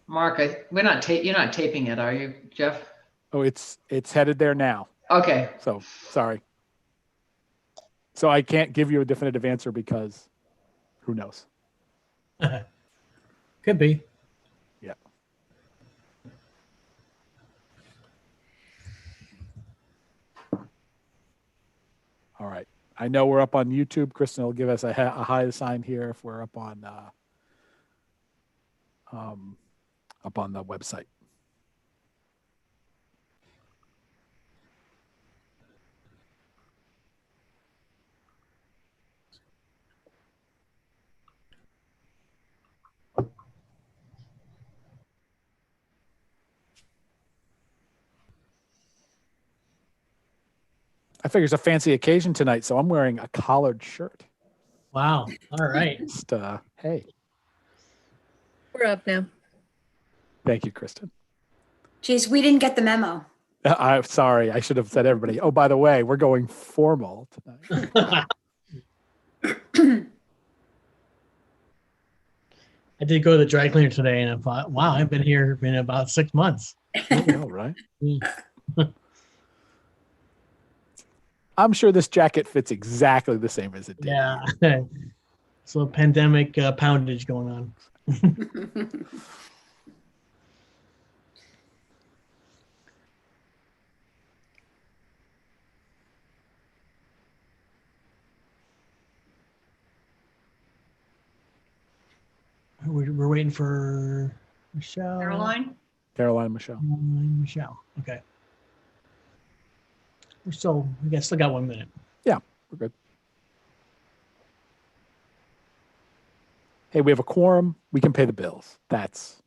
Mark, you're not taping it, are you, Jeff? Oh, it's headed there now. Okay. So sorry. So I can't give you a definitive answer because who knows? Could be. Yeah. All right. I know we're up on YouTube. Kristen will give us a high sign here if we're up on the website. I figure it's a fancy occasion tonight, so I'm wearing a collared shirt. Wow. All right. Just, hey. We're up now. Thank you, Kristen. Geez, we didn't get the memo. I'm sorry. I should have said everybody. Oh, by the way, we're going formal tonight. I did go to the dry cleaner today, and I thought, wow, I've been here in about 6 months. I know, right? Yeah. I'm sure this jacket fits exactly the same as it did. Yeah. So pandemic poundage going on. We're waiting for Michelle. Caroline, Michelle. Michelle. Okay. We still got 1 minute. Yeah, we're good. Hey, we have a quorum. We can pay the bills. That's,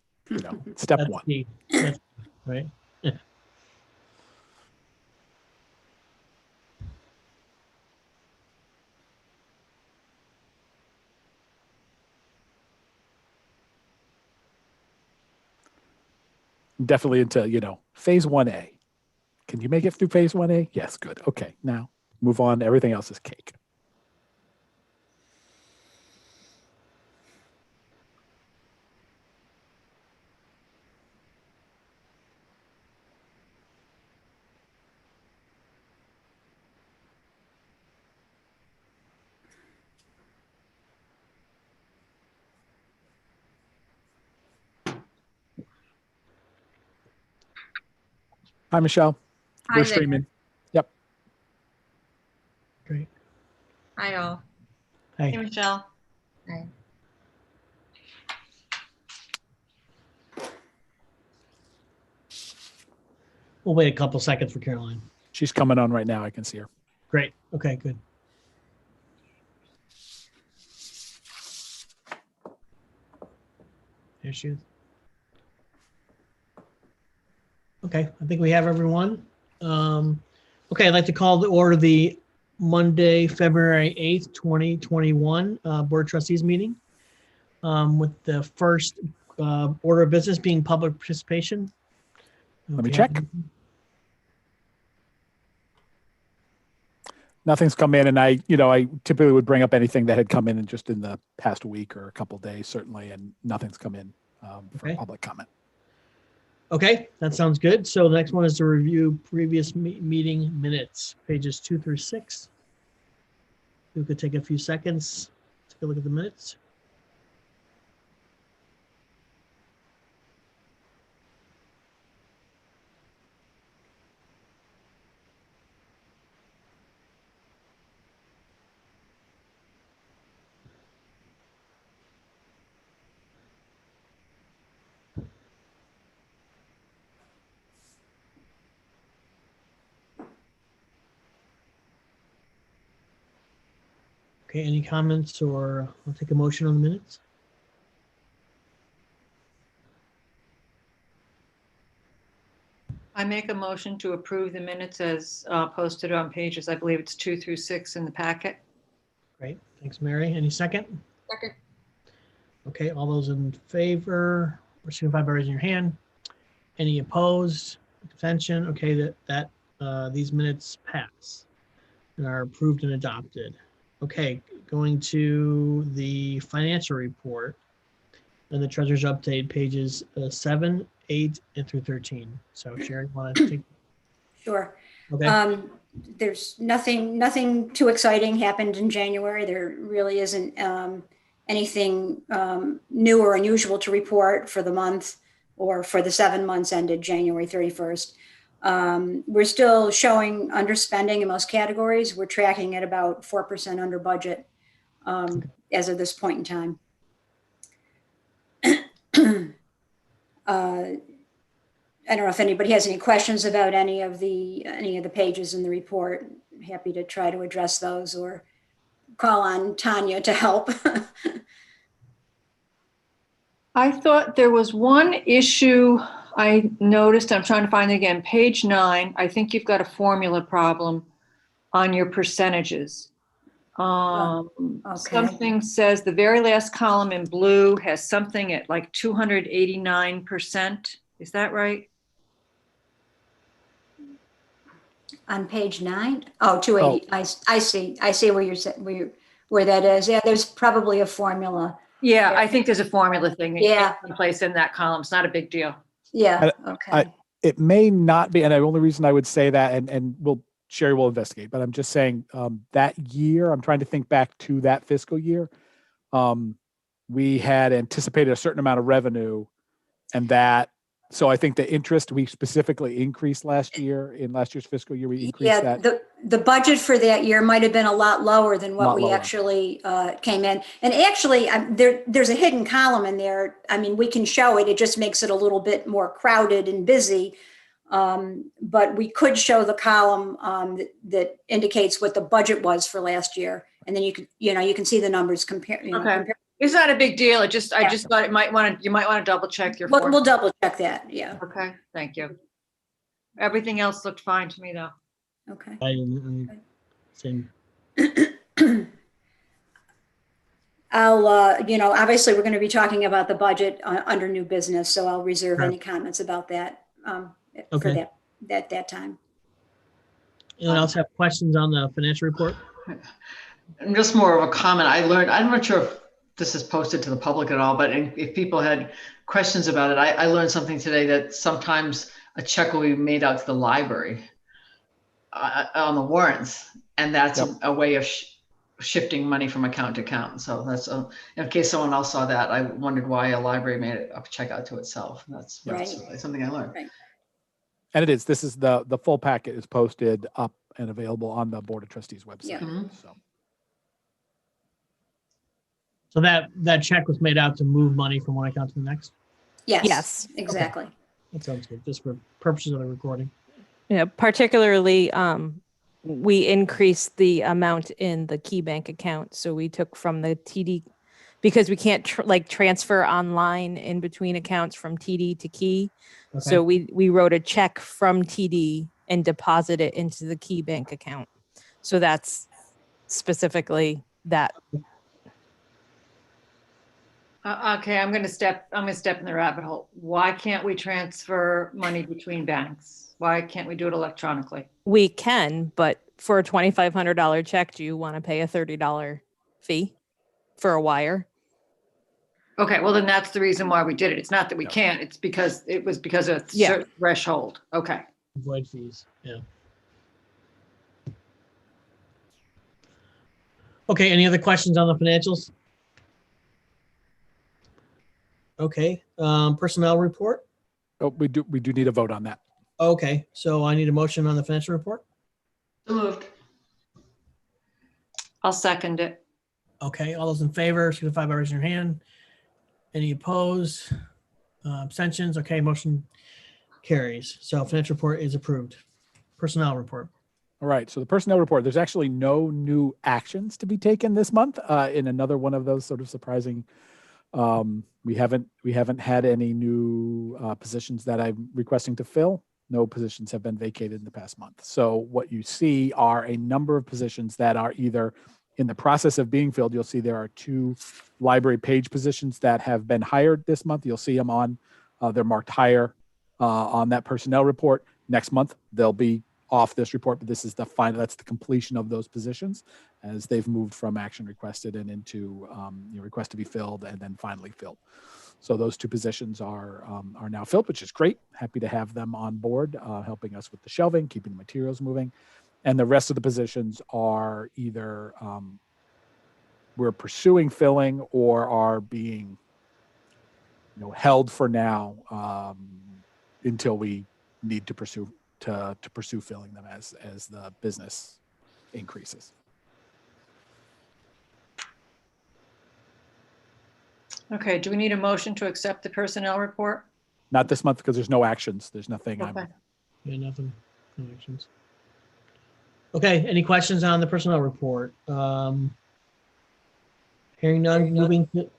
step That's one. key. That's key, right? Yeah. Definitely into, phase 1A. Can you make it through phase 1A? Yes, good. Okay, now move on. Everything else is cake. Hi, Michelle. Hi We're there. streaming. Yep. Great. Hi, all. Hey. Hey, Michelle. Hi. We'll wait a couple seconds for Caroline. She's coming on right now. I can see her. Great. Okay, good. There she is. Okay, I think we have everyone. Okay, I'd like to call to order the Monday, February 8th, 2021 Board of Trustees meeting with the first order of business being public participation. Let me check. Nothing's come in, and I typically would bring up anything that had come in just in the past week or a couple of days, certainly, and nothing's come in for Okay. public comment. Okay, that sounds good. So the next one is to review previous meeting minutes, pages 2 through 6. We could take a few seconds, take a look at the minutes. Okay, any comments or I'll take a motion on the minutes? I make a motion to approve the minutes as posted on pages, I believe it's 2 through 6 in the packet. Great, thanks, Mary. Any second? Second. Okay, all those in favor, or signify by raising your hand. Any opposed, abstention? Okay, these minutes pass and are approved and adopted. Okay, going to the financial report. and the treasurer's update pages 7, 8, and through 13. So Sherry, want to take? Sure. Okay. There's nothing too exciting happened in January. There really isn't anything new or unusual to report for the month or for the 7 months ended January 31st. We're still showing underspending in most categories. We're tracking at about 4% under budget as of this point in time. I don't know if anybody has any questions about any of the pages in the report. I'm happy to try to address those or call on Tanya to help. I thought there was one issue I noticed. I'm trying to find it again. Page 9. I think you've got a formula problem on your percentages. Okay. Something says the very last column in blue has something at like 289%. Is that right? On page 9? Oh, 280. I see where where that is. Yeah, there's probably a formula. Yeah, I think there's a formula thing Yeah. in place in that column. It's not a big deal. Yeah, okay. It may not be, and the only reason I would say that, and Sherry will investigate, but I'm just saying that year, I'm trying to think back to that fiscal year. We had anticipated a certain amount of revenue, and so I think the interest we specifically increased last year in last year's fiscal year, we increased that. The budget for that year might have been a lot lower than what Lot we lower. actually came in. And actually, there's a hidden column in there. I mean, we can show it. It just makes it a little bit more crowded and busy. But we could show the column that indicates what the budget was for last year, and then you can see the numbers compare. Okay. It's not a big deal. I just thought you might want to double check your. We'll double check that. Yeah. Okay. Thank you. Everything else looked fine to me though. Okay. Same. I'll, obviously we're going to be talking about the budget under new business, so I'll reserve Sure. any comments about that for Okay. that time. Anyone else have questions on the financial report? And just more of a comment. I'm not sure if this is posted to the public at all, but if people had questions about it, I learned something today that sometimes a check will be made out to the library on the warrants, and that's a way of shifting money from account to account. So that's in case someone else saw that, I wondered why a library made a check out to itself. That's Right. something I learned. Right. And this is the full packet is posted up and available on the Board of Trustees website. Yeah. Mhm. So that check was made out to move money from one account to the next? Yes. Yes. Exactly. That sounds good, just for purposes of the recording. Yeah, particularly, we increased the amount in the key bank account. So we took from the TD, because we can't transfer online in between accounts from TD to key. Okay. So we wrote a check from TD and deposit it into the key bank account. So that's specifically that. Okay, I'm going to step in the rabbit hole. Why can't we transfer money between banks? Why can't we do it electronically? We can, but for a $2,500 check, do you want to pay a $30 fee for a wire? Okay, well then that's the reason why we did it. It's not that we can't, it's because of a certain threshold. Okay. Avoid fees, yeah. Okay, any other questions on the financials? Okay, personnel report? Oh, we do need a vote on that. Okay, so I need a motion on the financial report? So moved. I'll second it. Okay, all those in favor, signify by raising your hand. Any opposed? Abstentions? Okay, motion carries. So financial report is approved. Personnel report. All right. So the personnel report, there's actually no new actions to be taken this month. In another one of those sort of surprising, we haven't had any new positions that I'm requesting to fill. No positions have been vacated in the past month. So what you see are a number of positions that are either in the process of being filled. You'll see there are 2 library page positions that have been hired this month. You'll see them on, they're marked higher on that personnel report. Next month, they'll be off this report, but this is the final, that's the completion of those positions as they've moved from action requested and into request to be filled and then finally filled. So those two positions are now filled, which is great. Happy to have them on board, helping us with the shelving, keeping the materials moving. And the rest of the positions are either we're pursuing filling or are being held for now until we need to pursue filling them as the business increases. Okay, do we need a motion to accept the personnel report? Not this month because there's no actions. There's nothing. Okay. Yeah, nothing. No actions. Okay, any questions on the personnel report? Hearing none, moving to,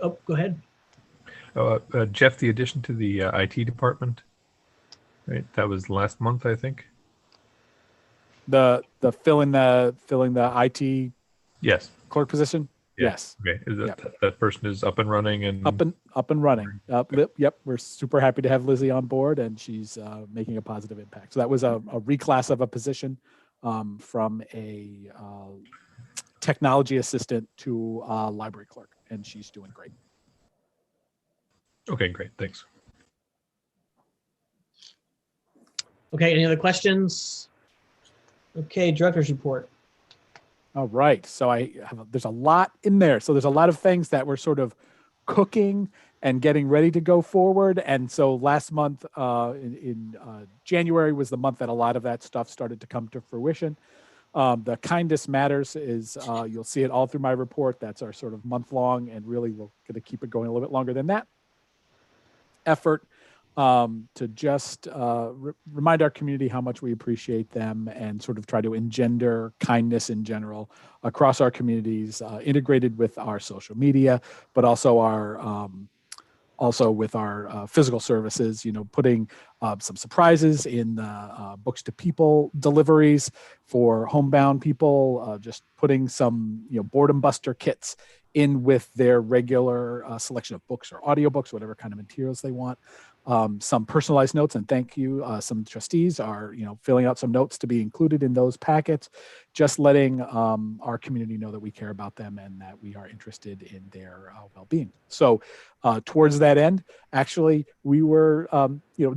oh, go ahead. Jeff, the addition to the IT department, right? That was last month, I think. The filling the IT Yes. clerk position. Yeah. Yes. Okay. Is that, Yep. that person is up and running and Up and running. Yep. We're super happy to have Lizzie on board, and she's making a positive impact. So that was a reclass of a position from a technology assistant to a library clerk, and she's doing great. okay, great. Thanks. Okay, any other questions? Okay, director's report. All right. So there's a lot in there. So there's a lot of things that we're sort of cooking and getting ready to go forward. And so last month in January was the month that a lot of that stuff started to come to fruition. The Kindness Matters is, you'll see it all through my report. That's our sort of month long, and really we're going to keep it going a little bit longer than that. Effort to just remind our community how much we appreciate them and sort of try to engender kindness in general across our communities, integrated with our social media, but also with our physical services, putting some surprises in the books to people deliveries for homebound people, just putting some, boredom buster kits in with their regular selection of books or audiobooks, whatever kind of materials they want. Some personalized notes, and thank you. Some trustees are, filling out some notes to be included in those packets, just letting our community know that we care about them and that we are interested in their well-being. So towards that end, actually, we were,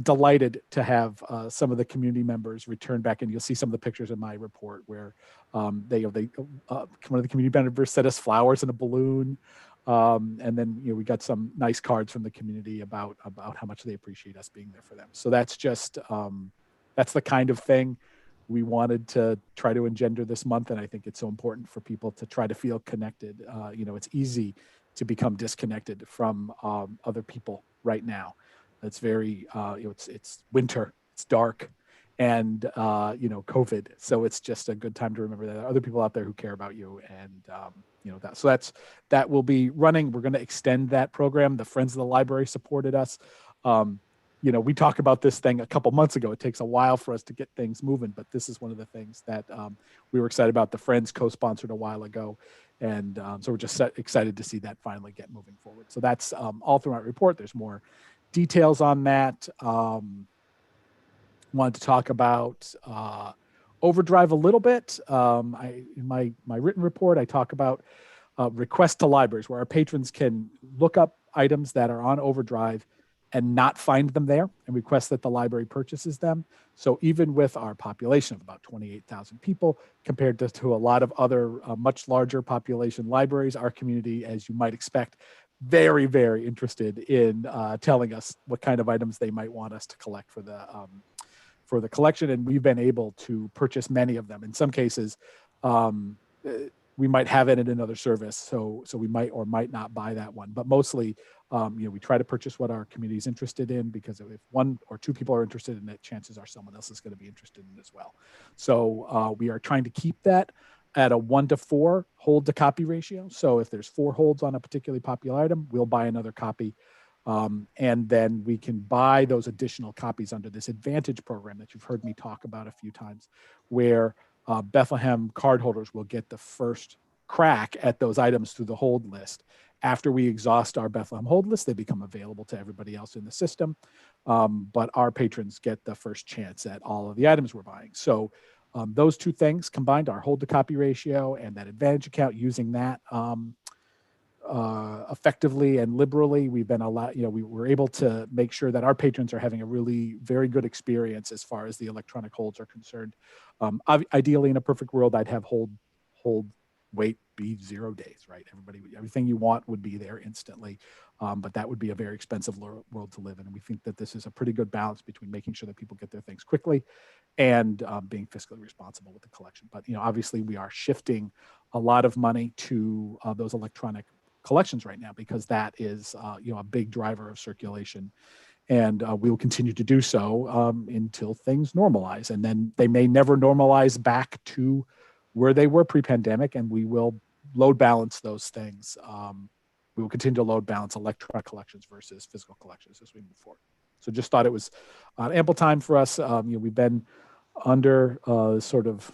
delighted to have some of the community members return back, and you'll see some of the pictures in my report where one of the community members sent us flowers and a balloon. And then we got some nice cards from the community about how much they appreciate us being there for them. So that's just that's the kind of thing we wanted to try to engender this month, and I think it's so important for people to try to feel connected. It's easy to become disconnected from other people right now. It's very it's winter, it's dark, and COVID. So it's just a good time to remember that there are other people out there who care about you, and that will be running. We're going to extend that program. The Friends of the Library supported us. We talked about this thing a couple months ago. It takes a while for us to get things moving, but this is one of the things that we were excited about. The Friends co-sponsored a while ago, and so we're just excited to see that finally get moving forward. So that's all through my report. There's more details on that. Wanted to talk about Overdrive a little bit. In my written report, I talk about request to libraries, where our patrons can look up items that are on Overdrive and not find them there, and request that the library purchases them. So even with our population of about 28,000 people, compared to a lot of other much larger population libraries, our community, as you might expect, very, very interested in telling us what kind of items they might want us to collect for the collection, and we've been able to purchase many of them. In some cases, we might have it in another service, so we might or might not buy that one. But mostly, we try to purchase what our community is interested in, because if one or two people are interested in it, chances are someone else is going to be interested in it as well. So we are trying to keep that at a 1-to-4 hold to copy ratio. So if there's 4 holds on a particularly popular item, we'll buy another copy. And then we can buy those additional copies under this Advantage program that you've heard me talk about a few times, where Bethlehem cardholders will get the first crack at those items through the hold list. After we exhaust our Bethlehem hold list, they become available to everybody else in the system. But our patrons get the first chance at all of the items we're buying. So those two things combined, our hold to copy ratio and that Advantage account, using that effectively and liberally. We've been allowed, we were able to make sure that our patrons are having a really very good experience as far as the electronic holds are concerned. Ideally, in a perfect world, I'd have hold wait be 0 days, right? Everything you want would be there instantly. But that would be a very expensive world to live in. And we think that this is a pretty good balance between making sure that people get their things quickly and being fiscally responsible with the collection. But, obviously we are shifting a lot of money to those electronic collections right now, because that is, a big driver of circulation. And we will continue to do so until things normalize. And then they may never normalize back to where they were pre-pandemic, and we will load balance those things. We will continue to load balance electronic collections versus physical collections as we move forward. So just thought it was ample time for us. We've been under sort of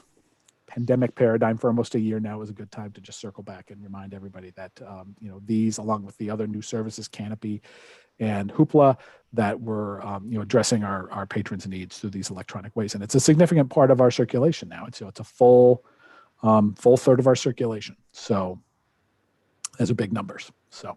pandemic paradigm for almost a year now. It was a good time to just circle back and remind everybody that, these, along with the other new services, Canopy and Hoopla, that we're, addressing our patrons' needs through these electronic ways. And it's a significant part of our circulation now. It's a full third of our circulation. So those are big numbers. So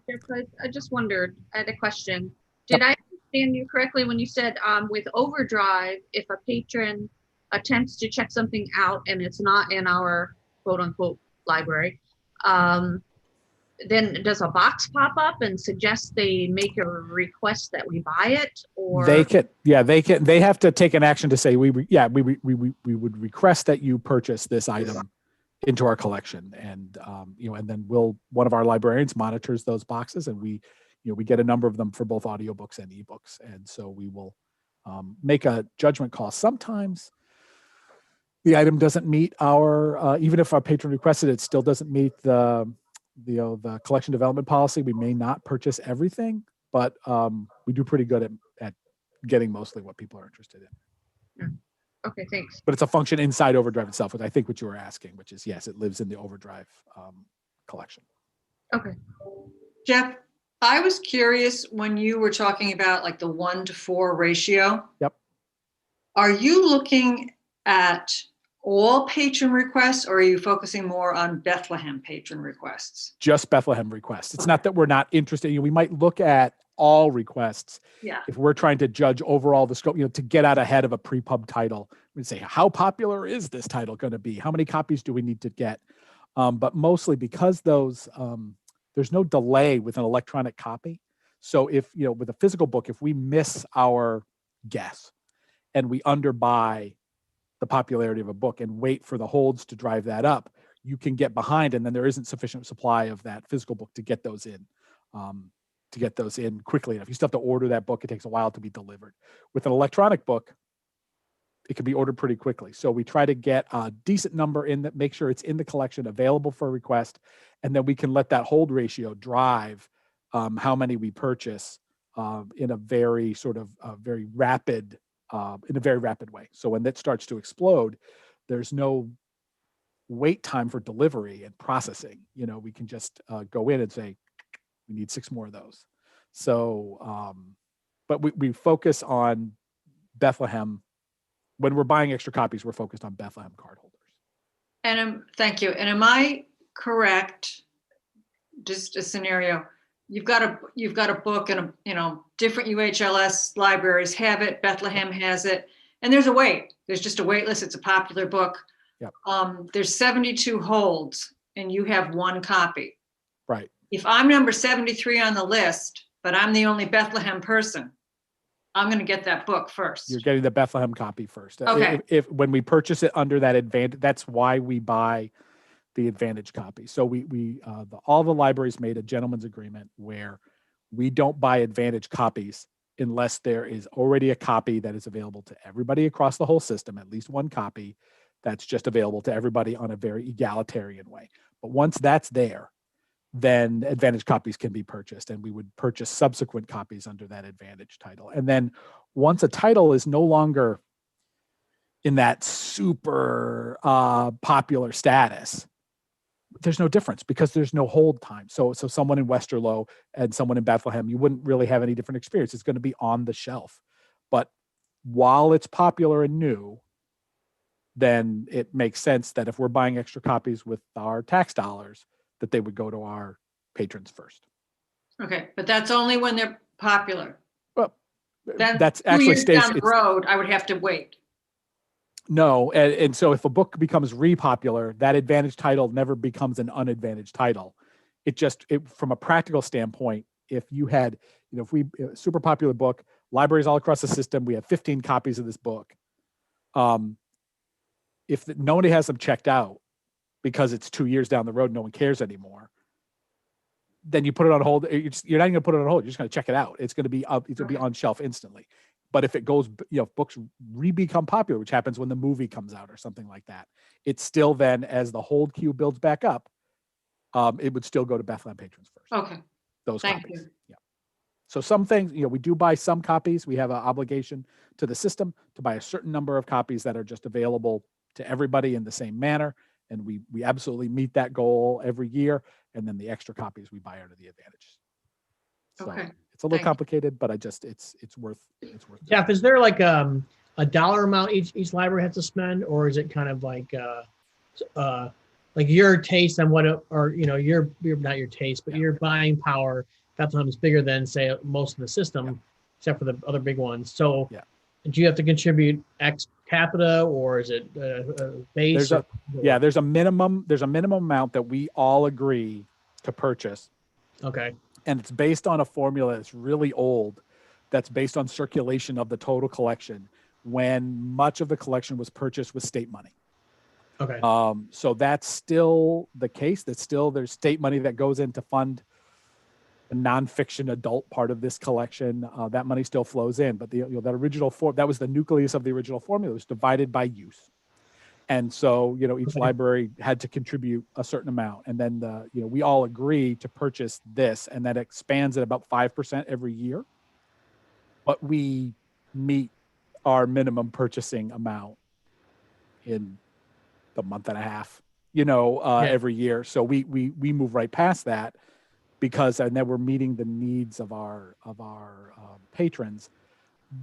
I just wondered, I had a question. Did I understand you correctly when you said with Overdrive, if a patron attempts to check something out and it's not in our quote unquote library, then does a box pop up and suggest they make a request that we buy it? Or they have to take an action to say we would request that you purchase this item into our collection. And and then one of our librarians monitors those boxes, and we get a number of them for both audiobooks and ebooks. And so we will make a judgment call. Sometimes the item doesn't meet our, even if our patron requested it, still doesn't meet the collection development policy. We may not purchase everything, but we do pretty good at getting mostly what people are interested in. Yeah. Okay, thanks. But it's a function inside Overdrive itself, which I think what you were asking, which is, yes, it lives in the Overdrive collection. Okay. Jeff, I was curious when you were talking about like the 1-to-4 ratio. Yep. Are you looking at all patron requests, or are you focusing more on Bethlehem patron requests? Just Bethlehem requests. It's not that we're not interested. We might look at all requests. Yeah. If we're trying to judge overall the scope, to get out ahead of a pre-pub title, we'd say, how popular is this title going to be? How many copies do we need to get? But mostly because those, there's no delay with an electronic copy. So if, with a physical book, if we miss our guess and we underbuy the popularity of a book and wait for the holds to drive that up, you can get behind, and then there isn't sufficient supply of that physical book to get those in. Quickly enough. You still have to order that book. It takes a while to be delivered. With an electronic book, it can be ordered pretty quickly. So we try to get a decent number in that, make sure it's in the collection, available for request, and then we can let that hold ratio drive how many we purchase in a very sort of very rapid way. So when that starts to explode, there's no wait time for delivery and processing. We can just go in and say, we need 6 more of those. So, but we focus on Bethlehem. When we're buying extra copies, we're focused on Bethlehem cardholders. And thank you. And am I correct? Just a scenario. You've got a book, and different UHLS libraries have it. Bethlehem has it, and there's a wait. There's just a wait list. It's a popular book. Yep. There's 72 holds, and you have 1 copy. Right. If I'm number 73 on the list, but I'm the only Bethlehem person, I'm going to get that book first. You're getting the Bethlehem copy first. Okay. If when we purchase it under that advantage, that's why we buy the advantage copy. So all the libraries made a gentleman's agreement where we don't buy advantage copies unless there is already a copy that is available to everybody across the whole system, at least 1 copy that's just available to everybody on a very egalitarian way. But once that's there, then advantage copies can be purchased, and we would purchase subsequent copies under that advantage title. And then once a title is no longer in that super popular status, there's no difference because there's no hold time. So someone in Westerlo and someone in Bethlehem, you wouldn't really have any different experience. It's going to be on the shelf. But while it's popular and new, then it makes sense that if we're buying extra copies with our tax dollars, that they would go to our patrons first. Okay, but that's only when they're popular. Well, Then that's 2 actually years stays. down the road, I would have to wait. No, and so if a book becomes repopular, that advantage title never becomes an unadvantaged title. From a practical standpoint, if you had, if we super popular book, libraries all across the system, we have 15 copies of this book. If nobody has them checked out because it's 2 years down the road, no one cares anymore, then you put it on hold. You're not even going to put it on hold. You're just going to check it out. It's going to be up. It's going to be on shelf instantly. But if it goes, if books re-become popular, which happens when the movie comes out or something like that, it's still then, as the hold queue builds back up, it would still go to Bethlehem patrons first. Okay, Those thank copies. you. Yeah. So some things, we do buy some copies. We have an obligation to the system to buy a certain number of copies that are just available to everybody in the same manner. And we absolutely meet that goal every year. And then the extra copies we buy out of the advantage. So Okay. it's a little complicated, but it's worth Jeff, is there like a dollar amount each library has to spend, or is it kind of like your taste on what, your not your taste, but your buying power Bethlehem is bigger than, say, most of the system, except for the other big ones. So do you have to contribute ex capita, or is it base? There's a minimum amount that we all agree to purchase. Okay. And it's based on a formula that's really old, that's based on circulation of the total collection when much of the collection was purchased with state money. Okay. So that's still the case. There's state money that goes in to fund the nonfiction adult part of this collection. That money still flows in, but that original that was the nucleus of the original formula. It was divided by use. And so, each library had to contribute a certain amount. And then we all agree to purchase this, and that expands at about 5% every year. But we meet our minimum purchasing amount in the month and a half, every year. So we move right past that and then we're meeting the needs of our patrons.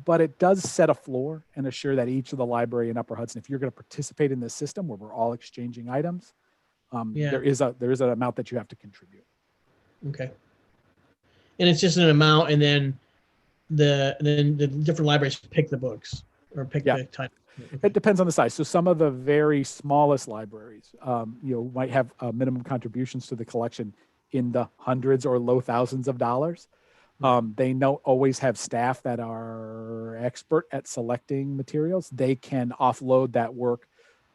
But it does set a floor and assure that each of the library in Upper Hudson, if you're going to participate in this system where we're all exchanging items, there is an amount that you have to contribute. Okay. And it's just an amount, and then the different libraries pick the books or pick the title. Okay. It depends on the size. So some of the very smallest libraries, might have minimum contributions to the collection in the hundreds or low thousands of dollars. They don't always have staff that are expert at selecting materials. They can offload that work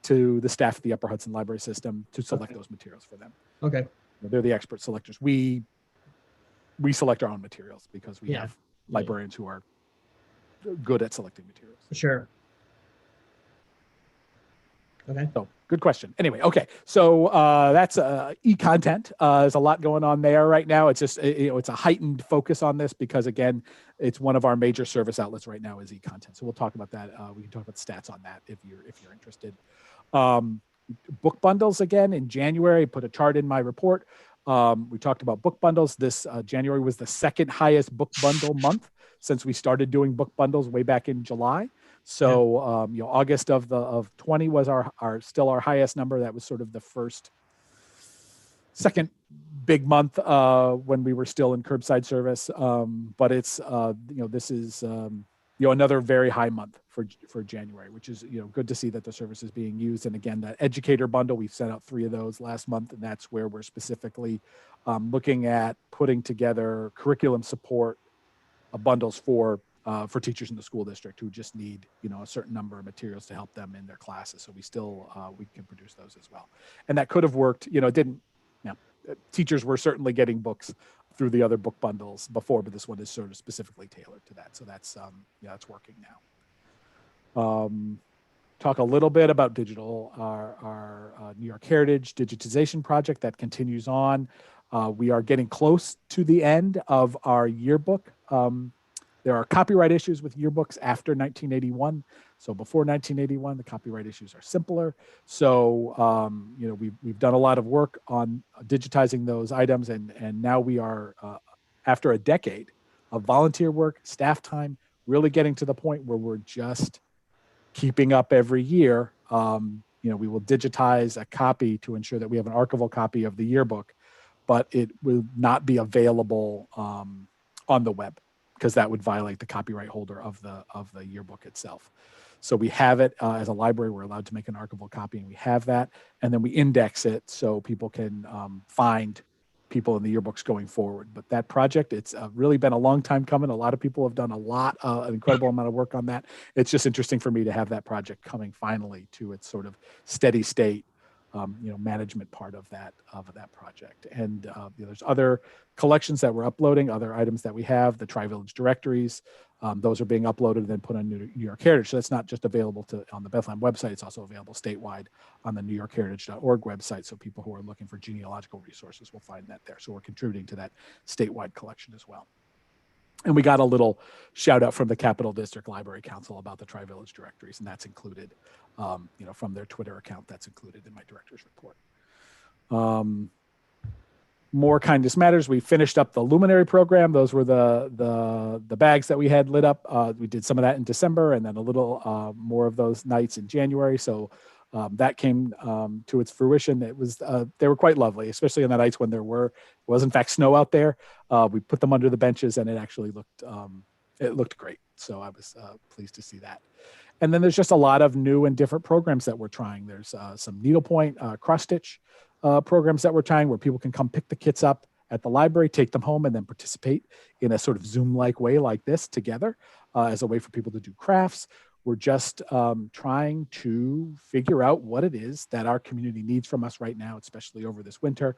to the staff of the Upper Hudson Library System to select those materials for them. Okay. They're the expert selectors. We select our own materials because we have librarians who are good at selecting materials. Sure. Okay. So good question. Anyway, okay. So that's e-content. There's a lot going on there right now. It's just, it's a heightened focus on this because, again, it's one of our major service outlets right now is e-content. So we'll talk about that. We can talk about the stats on that if you're interested. Book bundles, again, in January, put a chart in my report. We talked about book bundles. This January was the second highest book bundle month since we started doing book bundles way back in July. So, August of 20 was our still our highest number. That was sort of the second big month when we were still in curbside service. But it's, this is, another very high month for January, which is, good to see that the service is being used. And again, that educator bundle, we've sent out 3 of those last month, and that's where we're specifically looking at putting together curriculum support bundles for teachers in the school district who just need, a certain number of materials to help them in their classes. So we can produce those as well. And that could have worked, teachers were certainly getting books through the other book bundles before, but this one is sort of specifically tailored to that. So that's, that's working now. Talk a little bit about digital, our New York Heritage digitization project that continues on. We are getting close to the end of our yearbook. There are copyright issues with yearbooks after 1981. So before 1981, the copyright issues are simpler. So, we've done a lot of work on digitizing those items. And now we are, after a decade of volunteer work, staff time, really getting to the point where we're just keeping up every year. We will digitize a copy to ensure that we have an archival copy of the yearbook but it will not be available on the web because that would violate the copyright holder of the yearbook itself. So we have it as a library. We're allowed to make an archival copy, and we have that. And then we index it so people can find people in the yearbooks going forward. But that project, it's really been a long time coming. A lot of people have done an incredible amount of work on that. It's just interesting for me to have that project coming finally to its sort of steady state, management part of that project. And there's other collections that we're uploading, other items that we have, the Tri-Village directories. Those are being uploaded and then put on New York Heritage. So that's not just available on the Bethlehem website. It's also available statewide on the NewYorkHeritage.org website. So people who are looking for genealogical resources will find that there. So we're contributing to that statewide collection as well. And we got a little shout out from the Capital District Library Council about the Tri-Village directories, and that's included, from their Twitter account. That's included in my director's report. More Kindness Matters. We finished up the Luminary program. Those were the bags that we had lit up. We did some of that in December, and then a little more of those nights in January. So that came to its fruition. It was they were quite lovely, especially on the nights when there was in fact snow out there. We put them under the benches, and it actually looked great. So I was pleased to see that. And then there's just a lot of new and different programs that we're trying. There's some needlepoint, cross stitch programs that we're trying, where people can come pick the kits up at the library, take them home, and then participate in a sort of Zoom-like way like this together as a way for people to do crafts. We're just trying to figure out what it is that our community needs from us right now, especially over this winter.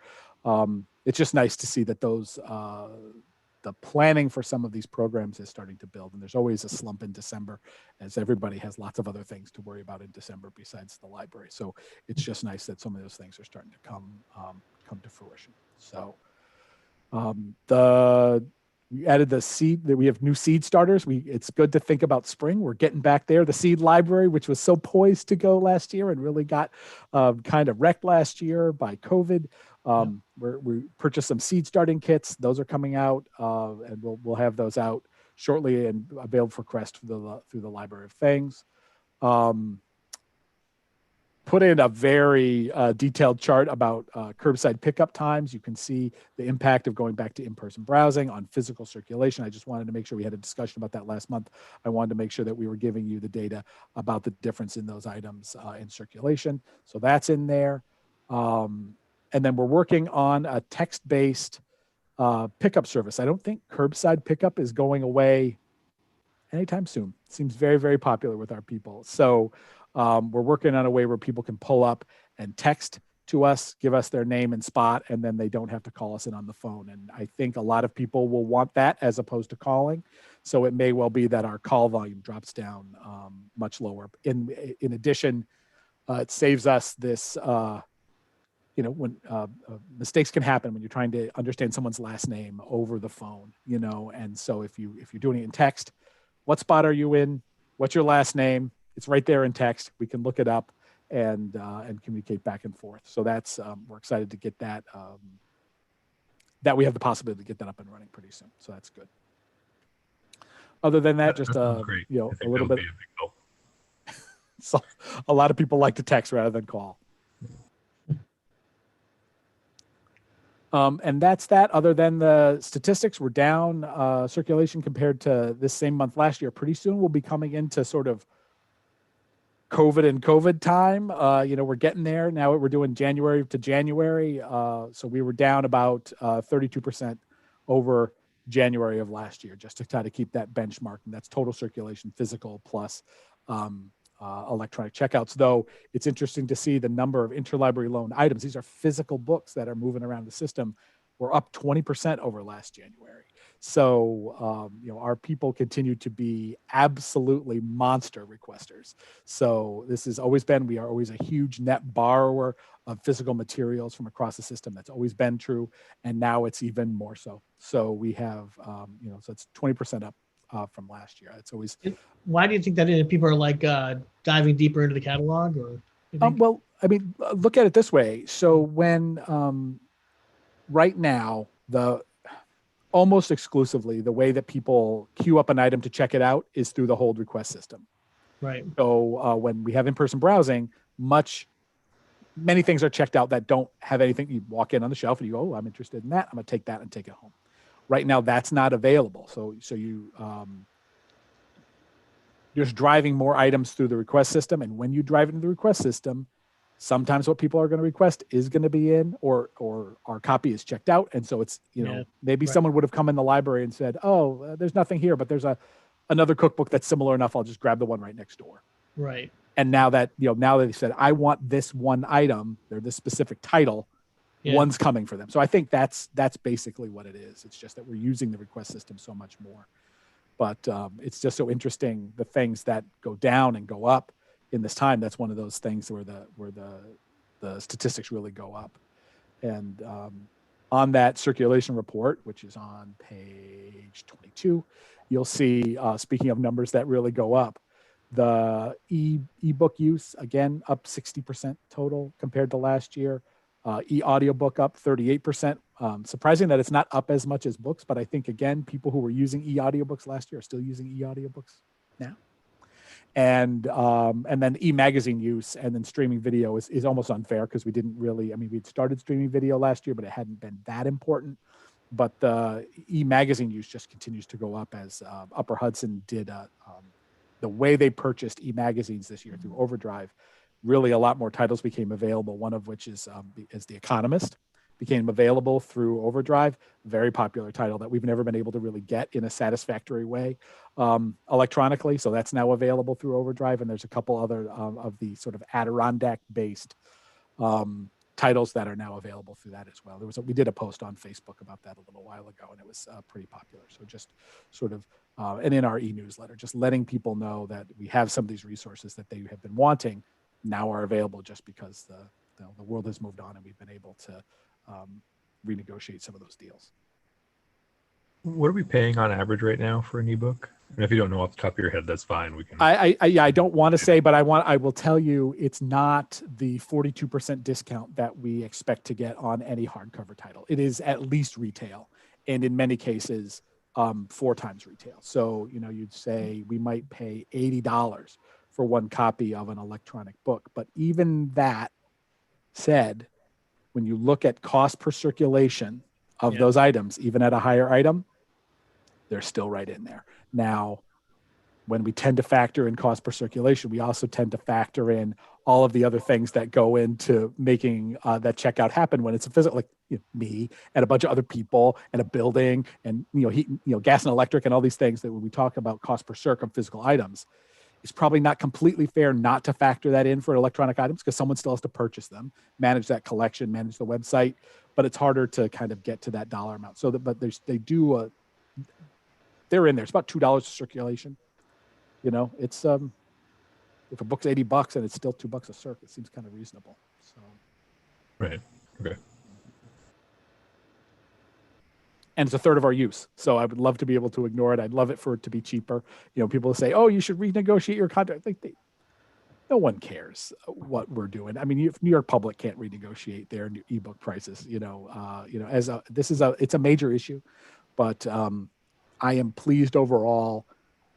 It's just nice to see that the planning for some of these programs is starting to build. And there's always a slump in December, as everybody has lots of other things to worry about in December besides the library. So it's just nice that some of those things are starting to come to fruition. So we added the seed, that we have new seed starters. It's good to think about spring. We're getting back there. The seed library, which was so poised to go last year and really got kind of wrecked last year by COVID. We purchased some seed starting kits. Those are coming out, and we'll have those out shortly and available for request through the Library of Things. Put in a very detailed chart about curbside pickup times. You can see the impact of going back to in-person browsing on physical circulation. I just wanted to make sure we had a discussion about that last month. I wanted to make sure that we were giving you the data about the difference in those items in circulation. So that's in there. And then we're working on a text-based pickup service. I don't think curbside pickup is going away anytime soon. It seems very, very popular with our people. So we're working on a way where people can pull up and text to us, give us their name and spot, and then they don't have to call us in on the phone. And I think a lot of people will want that as opposed to calling. So it may well be that our call volume drops down much lower. In addition, it saves us this, when mistakes can happen when you're trying to understand someone's last name over the phone, and so if you're doing it in text, what spot are you in? What's your last name? It's right there in text. We can look it up and communicate back and forth. So that's we're excited to get that. That we have the possibility to get that up and running pretty soon. So that's good. Other than that, just a little bit. So a lot of people like to text rather than call. And that's that. Other than the statistics, we're down circulation compared to this same month last year. Pretty soon we'll be coming into sort of COVID time. We're getting there now. We're doing January to January. So we were down about 32% over January of last year, just to try to keep that benchmark. And that's total circulation, physical plus electronic checkouts. Though it's interesting to see the number of interlibrary loan items. These are physical books that are moving around the system. We're up 20% over last January. So, our people continue to be absolutely monster requesters. So this has always been, we are always a huge net borrower of physical materials from across the system. That's always been true. And now it's even more so. So we have, so it's 20% up from last year. It's always. Why do you think that is? People are like diving deeper into the catalog, or? Well, I mean, look at it this way. So when right now, almost exclusively the way that people queue up an item to check it out is through the hold request system. Right. So when we have in-person browsing, much many things are checked out that don't have anything. You walk in on the shelf and you go, oh, I'm interested in that. I'm going to take that and take it home. Right now, that's not available. So you just driving more items through the request system. And when you drive into the request system, sometimes what people are going to request is going to be in, or our copy is checked out. And so it's, maybe right. someone would have come in the library and said, oh, there's nothing here, but there's another cookbook that's similar enough. I'll just grab the one right next door. Right. And now that, now that they said, I want this one item, or this specific title, Yeah. one's coming for them. So I think that's basically what it is. It's just that we're using the request system so much more. But it's just so interesting, the things that go down and go up in this time. That's one of those things where the statistics really go up. And on that circulation report, which is on page 22, you'll see, speaking of numbers that really go up, the ebook use, again, up 60% total compared to last year. E-audiobook up 38%. Surprising that it's not up as much as books, but I think, again, people who were using e-audiobooks last year are still using e-audiobooks now. And then e-magazine use and then streaming video is almost unfair because we didn't really, we'd started streaming video last year, but it hadn't been that important. But the e-magazine use just continues to go up as Upper Hudson did the way they purchased e-magazines this year through Overdrive. Really, a lot more titles became available, one of which is The Economist, became available through Overdrive. Very popular title that we've never been able to really get in a satisfactory way electronically. So that's now available through Overdrive. And there's a couple other of the sort of Adirondack-based titles that are now available through that as well. We did a post on Facebook about that a little while ago, and it was pretty popular. So just sort of, and in our e-newsletter, just letting people know that we have some of these resources that they have been wanting now are available just because the world has moved on and we've been able to renegotiate some of those deals. What are we paying on average right now for an ebook? And if you don't know off the top of your head, that's fine. We can. I don't want to say, but I will tell you, it's not the 42% discount that we expect to get on any hardcover title. It is at least retail, and in many cases, 4 times retail. So you'd say we might pay $80 for one copy of an electronic book, but even that said, when you look at cost per circulation of those items, even at a higher item, they're still right in there. Now, when we tend to factor in cost per circulation, we also tend to factor in all of the other things that go into making that checkout happen when it's a physical, like me and a bunch of other people and a building and heat, gas and electric and all these things that when we talk about cost per circ of physical items, it's probably not completely fair not to factor that in for electronic items because someone still has to purchase them, manage that collection, manage the website, but it's harder to kind of get to that dollar amount. So but they're in there. It's about $2 a circulation. It's if a book's $80 and it's still $2 a circ, it seems kind of reasonable. So right. Okay. And it's a third of our use. So I would love to be able to ignore it. I'd love it for it to be cheaper. People say, oh, you should renegotiate your contract. No one cares what we're doing. If New York Public can't renegotiate their new ebook prices, it's a major issue, but I am pleased overall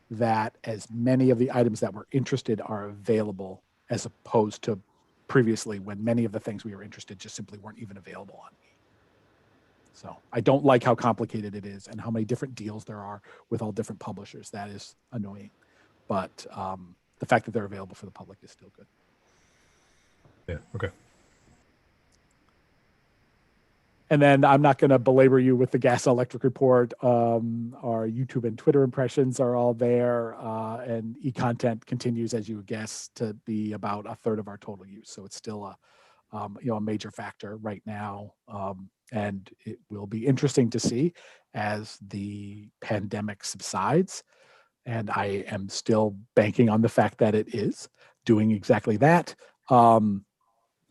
that as many of the items that we're interested are available as opposed to previously when many of the things we were interested just simply weren't even available on me. So I don't like how complicated it is and how many different deals there are with all different publishers. That is annoying. But the fact that they're available for the public is still good. Yeah, okay. And then I'm not going to belabor you with the gas and electric report. Our YouTube and Twitter impressions are all there. And e-content continues, as you would guess, to be about a third of our total use. So it's still a major factor right now. And it will be interesting to see as the pandemic subsides. And I am still banking on the fact that it is doing exactly that.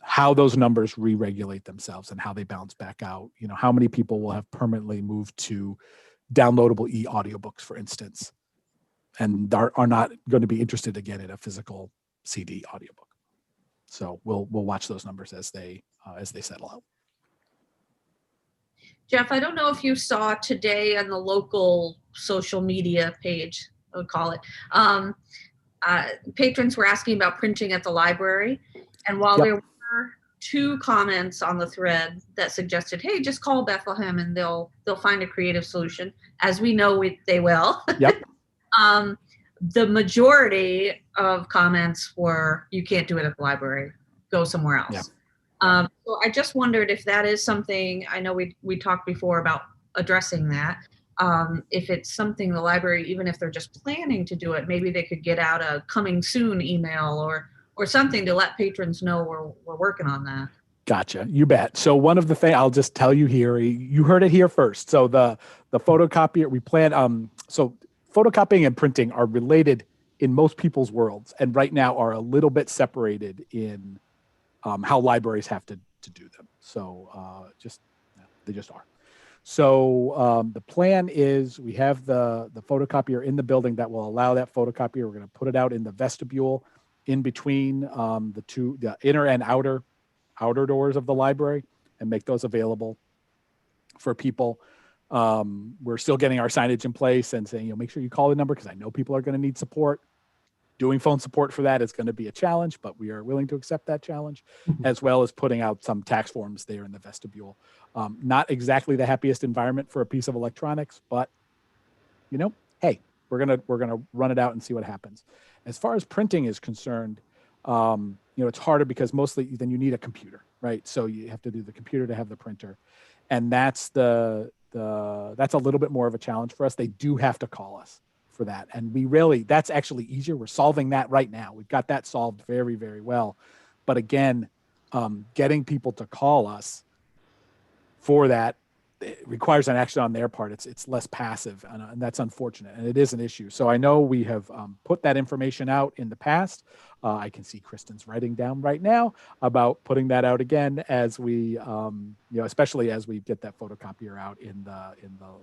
How those numbers re-regulate themselves and how they bounce back out. How many people will have permanently moved to downloadable e-audiobooks, for instance, and are not going to be interested again in a physical CD audiobook. So we'll watch those numbers as they settle out. Jeff, I don't know if you saw today on the local social media page, I would call it, patrons were asking about printing at the library. And while there were 2 comments on the thread that suggested, hey, just call Bethlehem and they'll find a creative solution. As we know, they will. Yep. The majority of comments were, you can't do it at the library, go somewhere else. Yeah. So I just wondered if that is something, I know we talked before about addressing that. If it's something the library, even if they're just planning to do it, maybe they could get out a coming soon email or something to let patrons know we're working on that. Gotcha. You bet. So one of the things I'll just tell you here, you heard it here first. So the photocopier we plan, so photocopying and printing are related in most people's worlds, and right now are a little bit separated in how libraries have to do them. So they just are. So the plan is we have the photocopier in the building that will allow that photocopier. We're going to put it out in the vestibule in between the inner and outer doors of the library, and make those available for people. We're still getting our signage in place and saying, make sure you call the number, because I know people are going to need support. Doing phone support for that is going to be a challenge, but we are willing to accept that challenge, as well as putting out some tax forms there in the vestibule. Not exactly the happiest environment for a piece of electronics, but hey, we're gonna run it out and see what happens. As far as printing is concerned, it's harder because mostly then you need a computer, right? So you have to do the computer to have the printer, and that's that's a little bit more of a challenge for us. They do have to call us for that, and that's actually easier. We're solving that right now. We've got that solved very, very well. But again, getting people to call us for that, it requires an action on their part. It's less passive, and that's unfortunate, and it is an issue. So I know we have put that information out in the past. I can see Kristen's writing down right now about putting that out again as we, especially as we get that photocopier out in the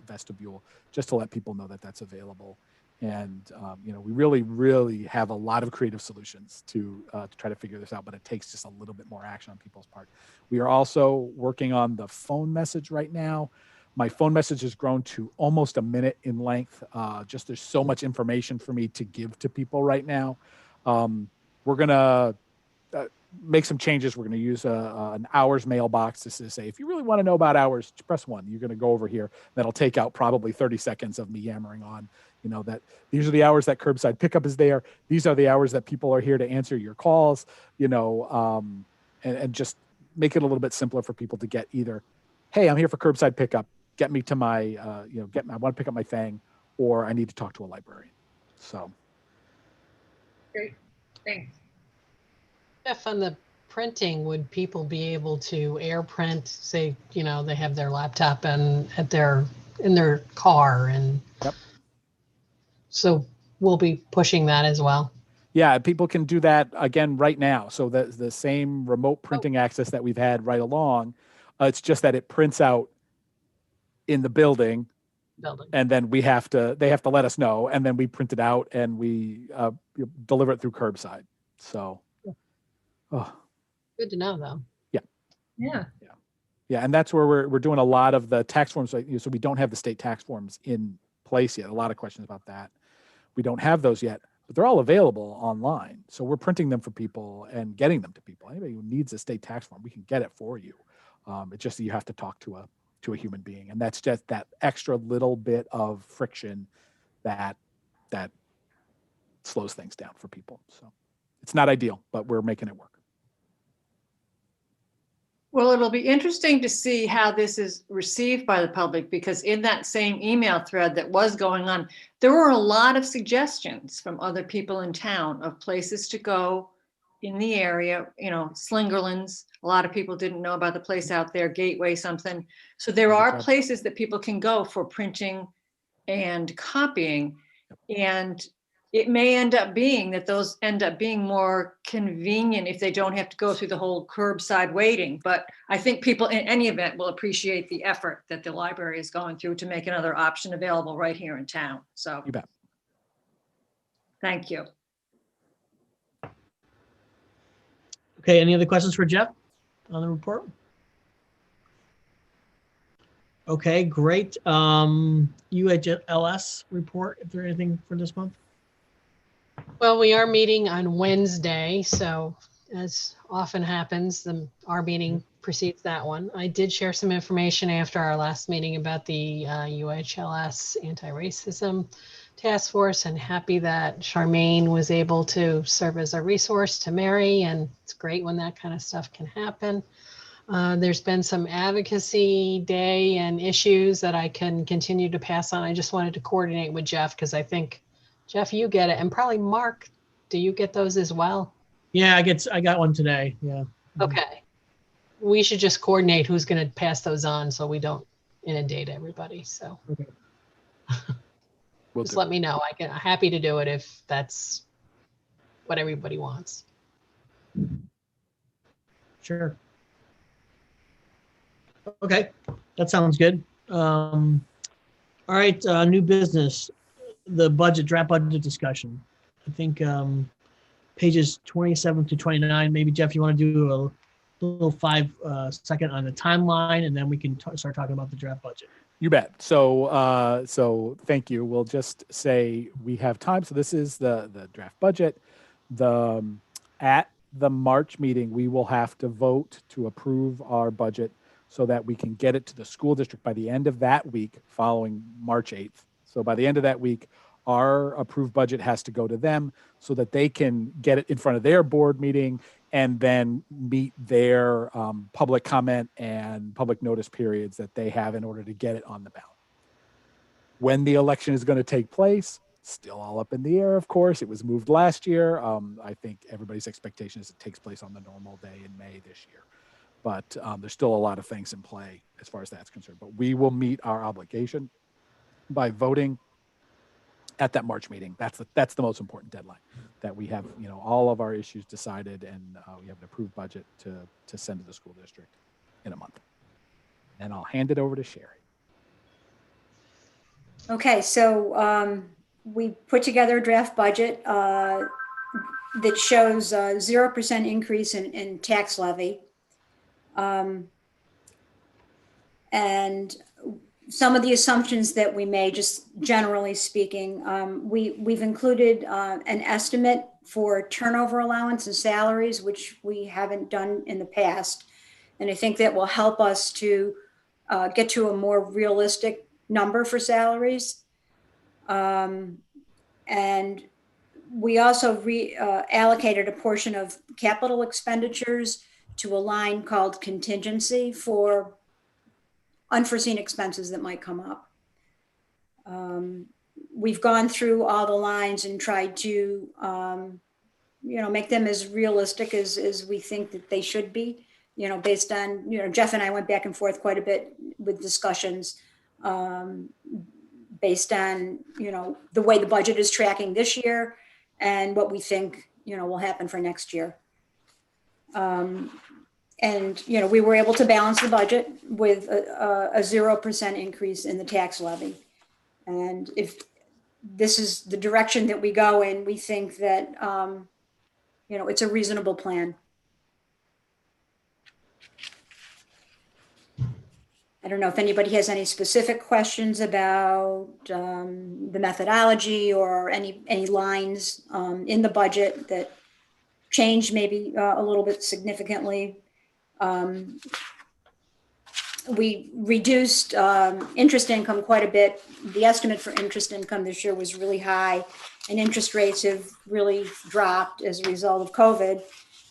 vestibule, just to let people know that that's available. And we really, really have a lot of creative solutions to try to figure this out, but it takes just a little bit more action on people's part. We are also working on the phone message right now. My phone message has grown to almost a minute in length. There's so much information for me to give to people right now. We're gonna make some changes. We're going to use an hours mailbox to say, if you really want to know about hours, press 1. You're going to go over here. That'll take out probably 30 seconds of me yammering on, that these are the hours that curbside pickup is there. These are the hours that people are here to answer your calls, and just make it a little bit simpler for people to get either, hey, I'm here for curbside pickup. Get me to my, I want to pick up my thing, or I need to talk to a librarian. So. Great. Thanks. Jeff, on the printing, would people be able to air print, say, they have their laptop and in their car, and yep. So we'll be pushing that as well. Yeah, people can do that again right now. So the same remote printing access that we've had right along, it's just that it prints out in the building, and then they have to let us know, and then we print it out and we deliver it through curbside. So. Oh. Good to know, though. Yeah. And that's where we're doing a lot of the tax forms. So we don't have the state tax forms in place yet. A lot of questions about that. We don't have those yet, but they're all available online. So we're printing them for people and getting them to people. Anybody who needs a state tax form, we can get it for you. It's just that you have to talk to a human being, and that's just that extra little bit of friction that slows things down for people. So it's not ideal, but we're making it work. Well, it'll be interesting to see how this is received by the public, because in that same email thread that was going on, there were a lot of suggestions from other people in town of places to go in the area, Slingerland's. A lot of people didn't know about the place out there, Gateway something. So there are places that people can go for printing and copying. And it may end up being that those end up being more convenient if they don't have to go through the whole curbside waiting. But I think people in any event will appreciate the effort that the library is going through to make another option available right here in town. So you bet. Thank you. Okay, any other questions for Jeff on the report? Okay, great. UHLS report, if there's anything for this month? Well, we are meeting on Wednesday, so as often happens, our meeting precedes that one. I did share some information after our last meeting about the UHLS anti-racism task force, and happy that Charmaine was able to serve as a resource to Mary, and it's great when that kind of stuff can happen. There's been some advocacy day and issues that I can continue to pass on. I just wanted to coordinate with Jeff because I think, Jeff, you get it. And probably Mark, do you get those as well? Yeah, I got one today. Yeah. Okay. We should just coordinate who's going to pass those on so we don't inundate everybody. So Okay. just let me know. I'm happy to do it if that's what everybody wants. Sure. Okay, that sounds good. All right, new business, the draft budget discussion. I think pages 27 to 29, maybe Jeff, you want to do a little 5-second on the timeline, and then we can start talking about the draft budget. You bet. So thank you. We'll just say we have time. So this is the draft budget. At the March meeting, we will have to vote to approve our budget so that we can get it to the school district by the end of that week following March 8th. So by the end of that week, our approved budget has to go to them so that they can get it in front of their board meeting and then meet their public comment and public notice periods that they have in order to get it on the ballot. When the election is going to take place, still all up in the air, of course. It was moved last year. I think everybody's expectation is it takes place on the normal day in May this year. But there's still a lot of things in play as far as that's concerned. But we will meet our obligation by voting at that March meeting. That's the most important deadline, that we have all of our issues decided and we have an approved budget to send to the school district in a month. And I'll hand it over to Sherry. Okay, so we put together a draft budget that shows 0% increase in tax levy. And some of the assumptions that we made, just generally speaking, we've included an estimate for turnover allowance and salaries, which we haven't done in the past. And I think that will help us to get to a more realistic number for salaries. And we also allocated a portion of capital expenditures to a line called contingency for unforeseen expenses that might come up. We've gone through all the lines and tried to, make them as realistic as we think that they should be, based on, Jeff and I went back and forth quite a bit with discussions based on, the way the budget is tracking this year and what we think, will happen for next year. And, we were able to balance the budget with a 0% increase in the tax levy. And if this is the direction that we go in, we think that, it's a reasonable plan. I don't know if anybody has any specific questions about the methodology or any lines in the budget that changed maybe a little bit significantly. We reduced interest income quite a bit. The estimate for interest income this year was really high, and interest rates have really dropped as a result of COVID,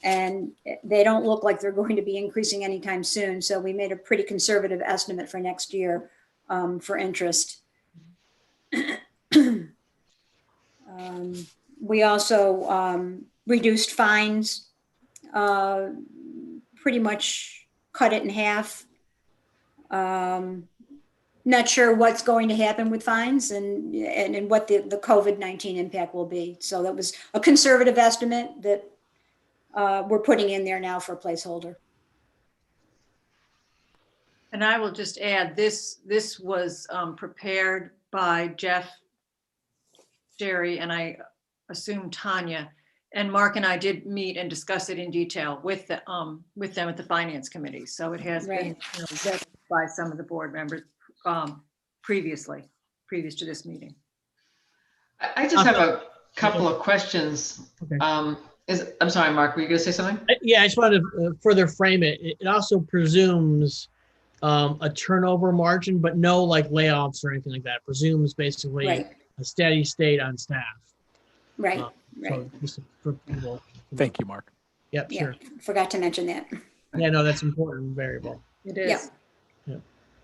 and they don't look like they're going to be increasing anytime soon. So we made a pretty conservative estimate for next year for interest. We also reduced fines, pretty much cut it in half. Not sure what's going to happen with fines and what the COVID-19 impact will be. So that was a conservative estimate that we're putting in there now for a placeholder. And I will just add, this was prepared by Jeff, Sherry, and I assume Tanya. And Mark and I did meet and discuss it in detail with them at the Finance Committee. So it has been vetted by some of the board members previous to this meeting. I just have a couple of questions. Okay. I'm sorry, Mark, were you going to say something? Yeah, I just wanted to further frame it. It also presumes a turnover margin, but no like layoffs or anything like that. It presumes basically Right, a steady state on staff. right, Uh, right. So just for people. Thank you, Mark. Yep, Yeah, sure. forgot to mention that. Yeah, no, that's important variable. It Yeah. is.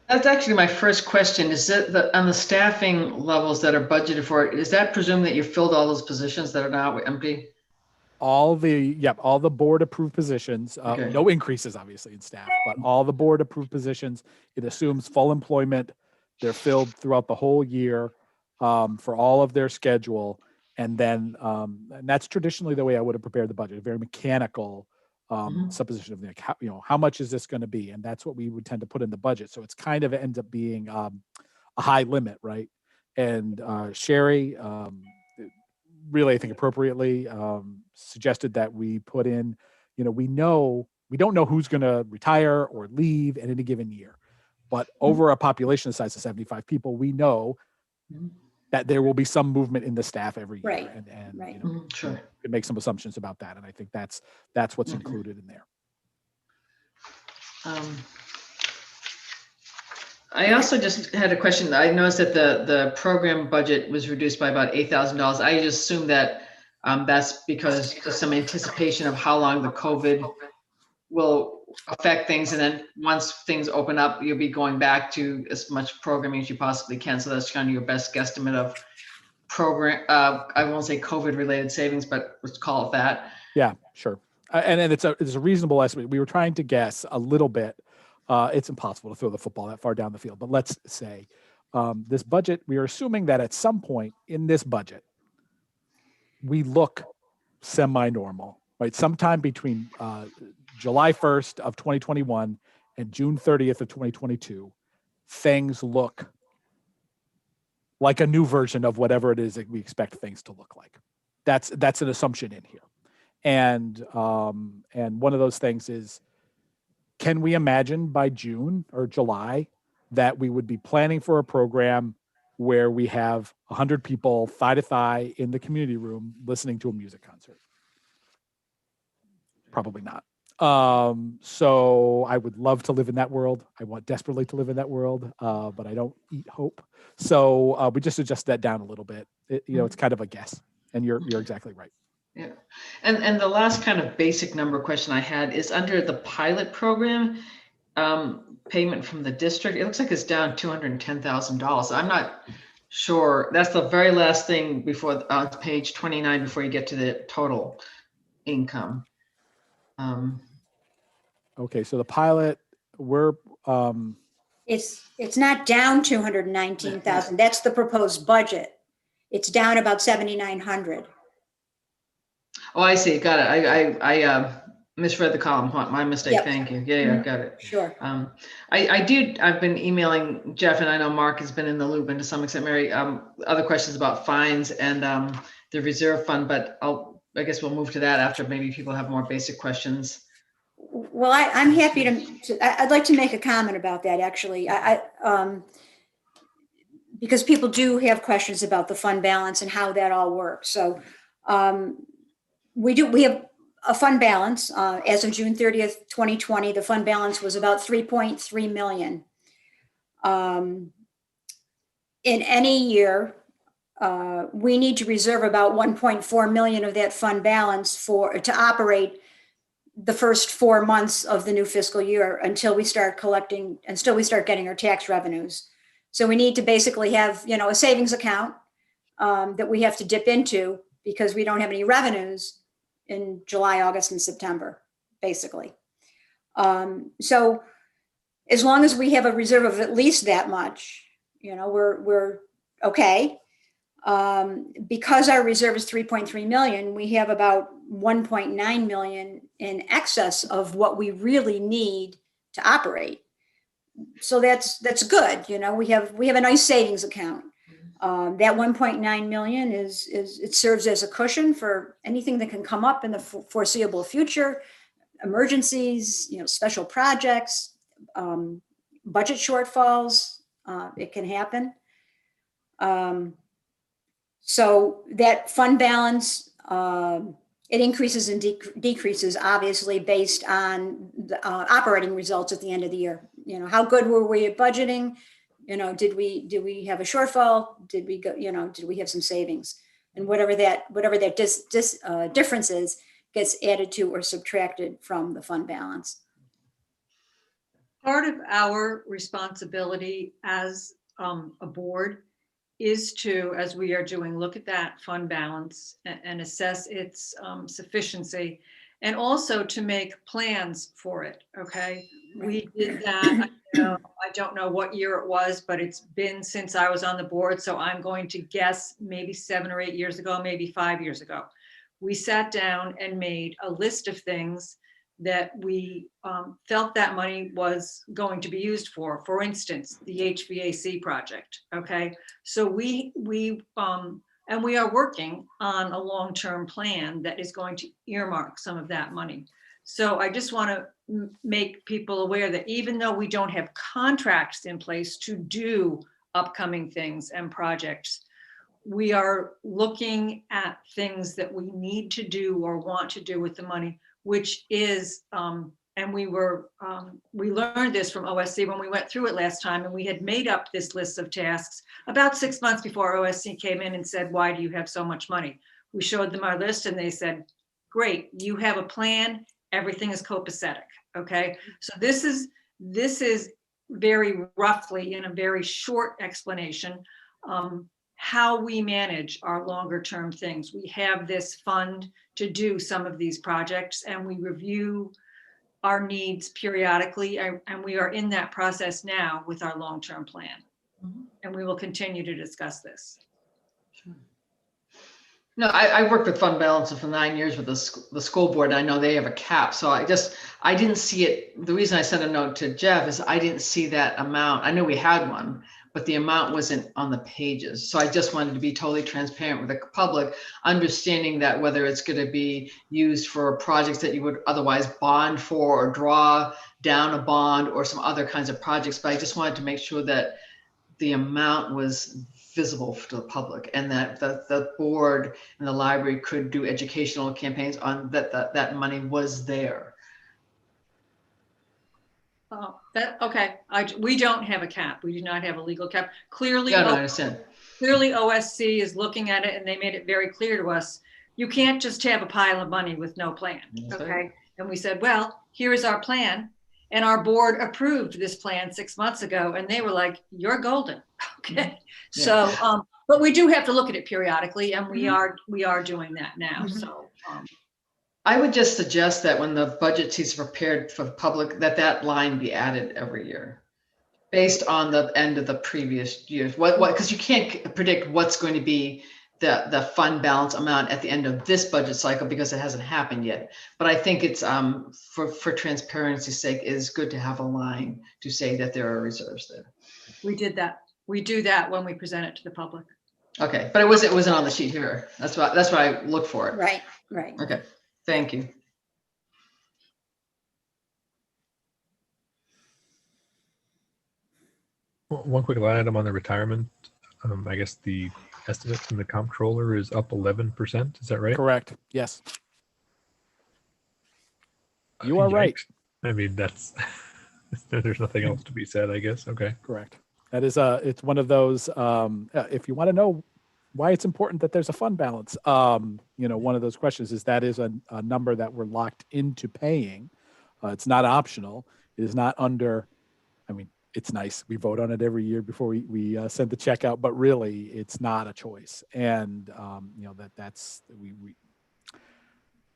That's actually my first question. Is that on the staffing levels that are budgeted for, is that presumed that you filled all those positions that are now empty? All the board approved positions, Okay. no increases obviously in staff, but all the board approved positions, it assumes full employment. They're filled throughout the whole year for all of their schedule. And then, and that's traditionally the way I would have prepared the budget, a very mechanical supposition of like, how much is this going to be? And that's what we would tend to put in the budget. So it's kind of ends up being a high limit, right? And Sherry, really, I think appropriately suggested that we put in, we don't know who's going to retire or leave at any given year, but over a population the size of 75 people, we know that there will be some movement in the staff every year, Right, and right. Sure. you can make some assumptions about that, and I think that's what's Okay. included in there. I also just had a question. I noticed that the program budget was reduced by about $8,000. I just assume that that's because there's some anticipation of how long the COVID will affect things. And then once things open up, you'll be going back to as much programming as you possibly can. So that's kind of your best guesstimate of program. I won't say COVID related savings, but let's call it that. Yeah, sure. And it's a reasonable estimate. We were trying to guess a little bit. It's impossible to throw the football that far down the field, but let's say this budget, we are assuming that at some point in this budget, we look semi-normal, right? Sometime between July 1st of 2021 and June 30th of 2022, things look like a new version of whatever it is that we expect things to look like. That's an assumption in here. And one of those things is, can we imagine by June or July that we would be planning for a program where we have 100 people thigh to thigh in the community room listening to a music concert? Probably not. So I would love to live in that world. I want desperately to live in that world, but I don't eat hope. So we just adjust that down a little bit. It's kind of a guess, and you're exactly right. Yeah. And the last kind of basic number question I had is under the pilot program, payment from the district. It looks like it's down $210,000. I'm not sure. That's the very last thing before page 29 before you get to the total income. Okay, so the pilot, we're It's not down 219,000. That's the proposed budget. It's down about 7,900. Oh, I see. Got it. I misread the column. My mistake. Yep. Thank you. Yeah, got it. Sure. I've been emailing Jeff, and I know Mark has been in the loop, and to some extent Mary, other questions about fines and the reserve fund, but I guess we'll move to that after maybe people have more basic questions. Well, I'm happy I'd like to make a comment about that, actually. Because people do have questions about the fund balance and how that all works. So we have a fund balance as of June 30th, 2020. The fund balance was about 3.3 million. In any year, we need to reserve about 1.4 million of that fund balance to operate the first 4 months of the new fiscal year until we start getting our tax revenues. So we need to basically have, a savings account that we have to dip into because we don't have any revenues in July, August, and September, basically. So as long as we have a reserve of at least that much, we're okay. Because our reserve is 3.3 million, we have about 1.9 million in excess of what we really need to operate. So that's good. We have a nice savings account. That 1.9 million it serves as a cushion for anything that can come up in the foreseeable future, emergencies, special projects, budget shortfalls. It can happen. So that fund balance it increases and decreases obviously based on the operating results at the end of the year. You know, how good were we at budgeting? You know, did we have a shortfall? Did we go, you know, did we have some savings? And whatever that difference is gets added to or subtracted from the fund balance. Part of our responsibility as a board is to, as we are doing, look at that fund balance and assess its sufficiency, and also to make plans for it. Okay, we did that. I don't know what year it was, but it's been since I was on the board, so I'm going to guess maybe 7 or 8 years ago, maybe 5 years ago. We sat down and made a list of things that we felt that money was going to be used for. For instance, the HVAC project. Okay, so we are working on a long-term plan that is going to earmark some of that money. So I just want to make people aware that even though we don't have contracts in place to do upcoming things and projects, we are looking at things that we need to do or want to do with the money, which is, and we learned this from OSC when we went through it last time, and we had made up this list of tasks about 6 months before OSC came in and said, why do you have so much money? We showed them our list and they said, great, you have a plan, everything is copacetic, okay? So this is very roughly, in a very short explanation, how we manage our longer term things. We have this fund to do some of these projects, and we review our needs periodically, and we are in that process now with our long-term plan. And we will continue to discuss this. No, I worked with fund balances for 9 years with the school board. And I know they have a cap. So I didn't see it. The reason I sent a note to Jeff is I didn't see that amount. I knew we had one, but the amount wasn't on the pages. So I just wanted to be totally transparent with the public, understanding that whether it's going to be used for projects that you would otherwise bond for or draw down a bond or some other kinds of projects. But I just wanted to make sure that the amount was visible to the public, and that the board and the library could do educational campaigns on that money was there. Oh, okay. We don't have a cap. We do not have a legal cap. Clearly, Yeah, no, I understand. Clearly OSC is looking at it, and they made it very clear to us, you can't just have a pile of money with no plan. Okay. And we said, well, here is our plan. And our board approved this plan 6 months ago, and they were like, you're golden. Okay. Yeah. So, but we do have to look at it periodically, and we are doing that now. So I would just suggest that when the budget sheets are prepared for the public, that line be added every year based on the end of the previous years. Because you can't predict what's going to be the fund balance amount at the end of this budget cycle because it hasn't happened yet. But I think it's for transparency's sake, it is good to have a line to say that there are reserves there. We did that. We do that when we present it to the public. Okay, but it wasn't on the sheet here. That's why I look for it. Right. Okay, thank you. One quick line item on the retirement. I guess the estimate from the comptroller is up 11%. Is that right? Correct. Yes. You are right. I mean, that's there's nothing else to be said, I guess. Okay. Correct. That is it's one of those, if you want to know why it's important that there's a fund balance, one of those questions is that is a number that we're locked into paying. It's not optional. It is not under, it's nice. We vote on it every year before we send the check out, but really it's not a choice. And,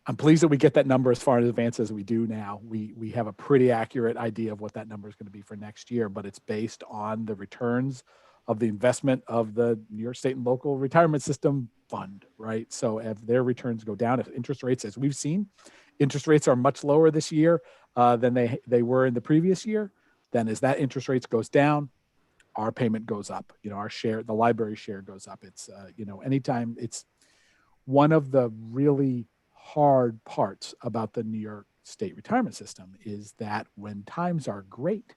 I'm pleased that we get that number as far in advance as we do now. We have a pretty accurate idea of what that number is going to be for next year, but it's based on the returns of the investment of the New York State and local retirement system fund, right? So if their returns go down, if interest rates, as we've seen, interest rates are much lower this year than they were in the previous year, then as that interest rates goes down, our payment goes up. Our share, the library share goes up. It's, anytime, it's one of the really hard parts about the New York State retirement system is that when times are great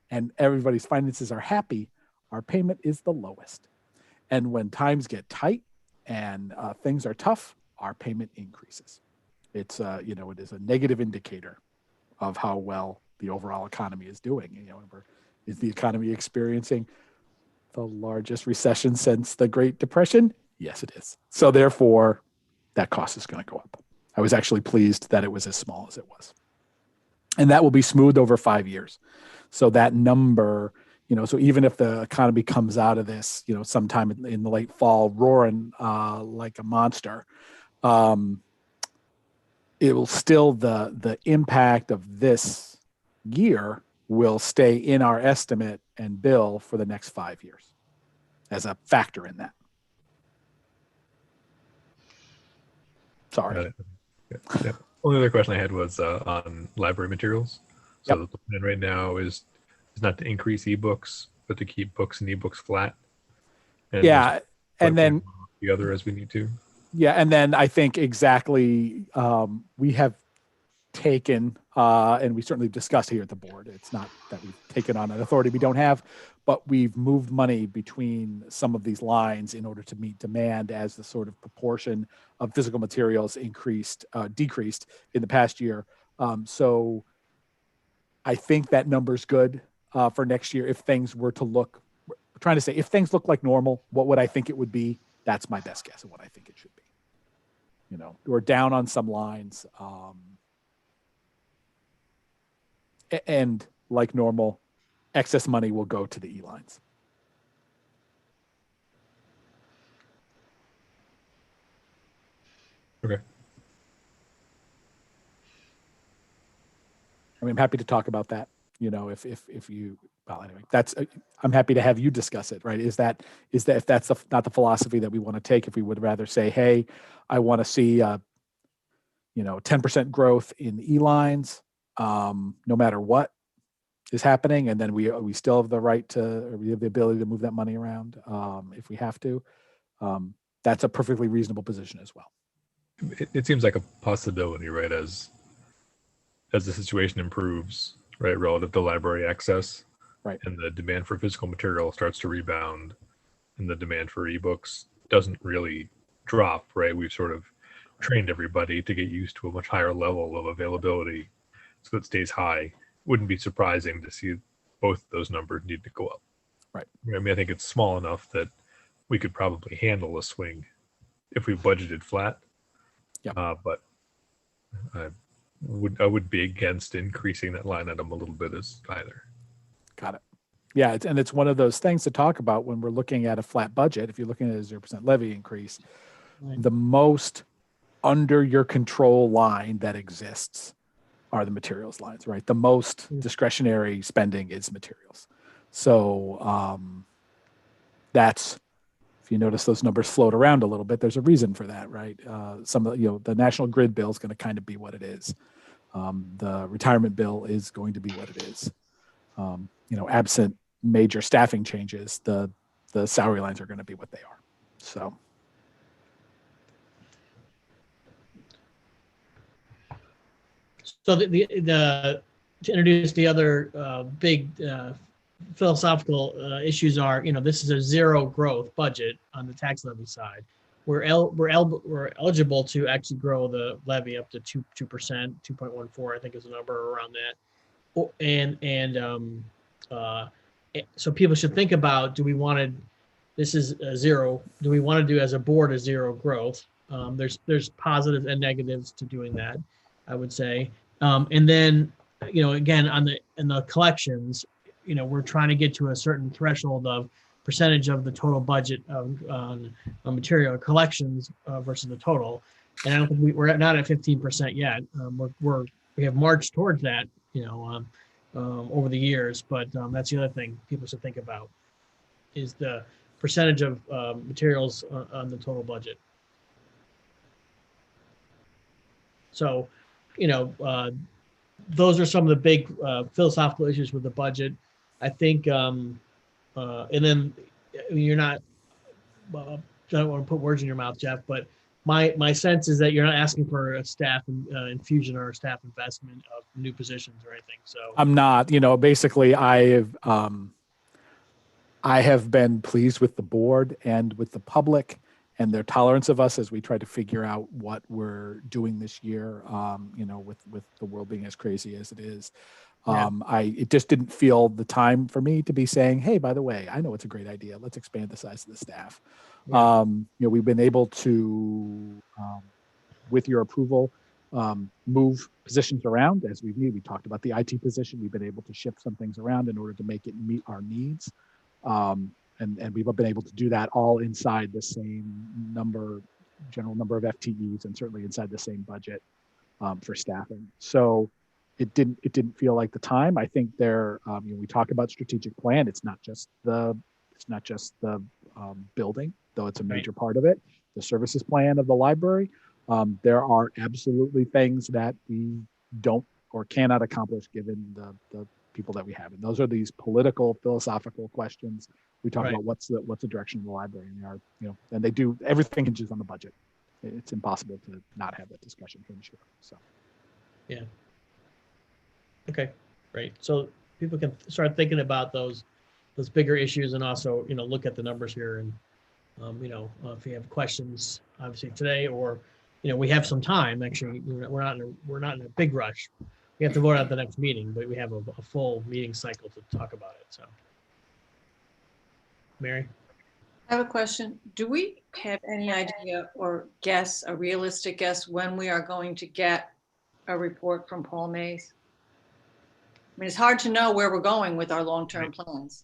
and everybody's finances are happy, our payment is the lowest. And when times get tight and things are tough, our payment increases. It's it is a negative indicator of how well the overall economy is doing. Is the economy experiencing the largest recession since the Great Depression? Yes, it is. So therefore, that cost is going to go up. I was actually pleased that it was as small as it was. And that will be smoothed over 5 years. So that number, so even if the economy comes out of this, sometime in the late fall, roaring like a monster, it will still, the impact of this year will stay in our estimate and bill for the next 5 years as a factor in that. Sorry. Yeah. Only other question I had was on library materials. So Yep. the plan right now is not to increase ebooks, but to keep books and ebooks flat. And Yeah. And then the other as we need to. Yeah, and then I think exactly we have taken, and we certainly discussed here at the board. It's not that we've taken on an authority we don't have, but we've moved money between some of these lines in order to meet demand as the sort of proportion of physical materials decreased in the past year. So I think that number's good for next year. If things were to look, we're trying to say, if things look like normal, what would I think it would be? That's my best guess of what I think it should be. We're down on some lines. And like normal, excess money will go to the E-lines. Okay. I'm happy to talk about that. If you, well, anyway, I'm happy to have you discuss it, right? Is that if that's not the philosophy that we want to take, if we would rather say, hey, I want to see 10% growth in E-lines, no matter what is happening, and then we still have the right to, or we have the ability to move that money around if we have to. That's a perfectly reasonable position as well. It seems like a possibility, right? As the situation improves, right, relative to library access, right, and the demand for physical material starts to rebound, and the demand for ebooks doesn't really drop, right? We've sort of trained everybody to get used to a much higher level of availability, so it stays high. Wouldn't be surprising to see both those numbers need to go up. Right. I mean, I think it's small enough that we could probably handle a swing if we budgeted flat. Yeah. But I would be against increasing that line item a little bit as either. Got it. Yeah, it's one of those things to talk about when we're looking at a flat budget. If you're looking at a 0% levy increase, Right. the most under your control line that exists are the materials lines, right? The most discretionary spending is materials. So that's, if you notice those numbers float around a little bit, there's a reason for that, right? Some of the national grid bill is going to kind of be what it is. The retirement bill is going to be what it is. Absent major staffing changes, the salary lines are going to be what they are. So. So to introduce the other big philosophical issues are, this is a zero growth budget on the tax levy side. We're eligible to actually grow the levy up to 2%, 2.14, I think is the number around that. So people should think about, this is a zero. Do we want to do as a board a zero growth? There's positives and negatives to doing that, I would say. And then, again, in the collections, we're trying to get to a certain threshold of percentage of the total budget on material collections versus the total. And I don't think we're not at 15% yet. We have marched towards that, over the years. But that's the other thing people should think about is the percentage of materials on the total budget. So, those are some of the big philosophical issues with the budget. I think, and then you're not, I don't want to put words in your mouth, Jeff, but my sense is that you're not asking for a staff infusion or a staff investment of new positions or anything. So I'm not, basically I have been pleased with the board and with the public and their tolerance of us as we try to figure out what we're doing this year, with the world being as crazy as it is. Yeah. It just didn't feel the time for me to be saying, hey, by the way, I know it's a great idea. Let's expand the size of the staff. Yeah. We've been able to, with your approval, move positions around as we've needed. We talked about the IT position. We've been able to shift some things around in order to make it meet our needs. And we've been able to do that all inside the same general number of FTEs, and certainly inside the same budget for staffing. So it didn't feel like the time. I think we talk about strategic plan. It's not just the building, though it's a major part of it. The services plan of the library. There are absolutely things that we don't or cannot accomplish given the people that we have, and those are these political, philosophical questions. We talk about what's the direction of the library, and they are, and they do everything hinges on the budget. It's impossible to not have that discussion for this year. So, yeah. Okay, great. So people can start thinking about those bigger issues, and also look at the numbers here, and if you have questions, obviously today, or we have some time. Actually, we're not in a big rush. We have to vote at the next meeting, but we have a full meeting cycle to talk about it. So, Mary? I have a question. Do we have any idea or a realistic guess when we are going to get a report from Paul Mays? I mean, it's hard to know where we're going with our long-term plans.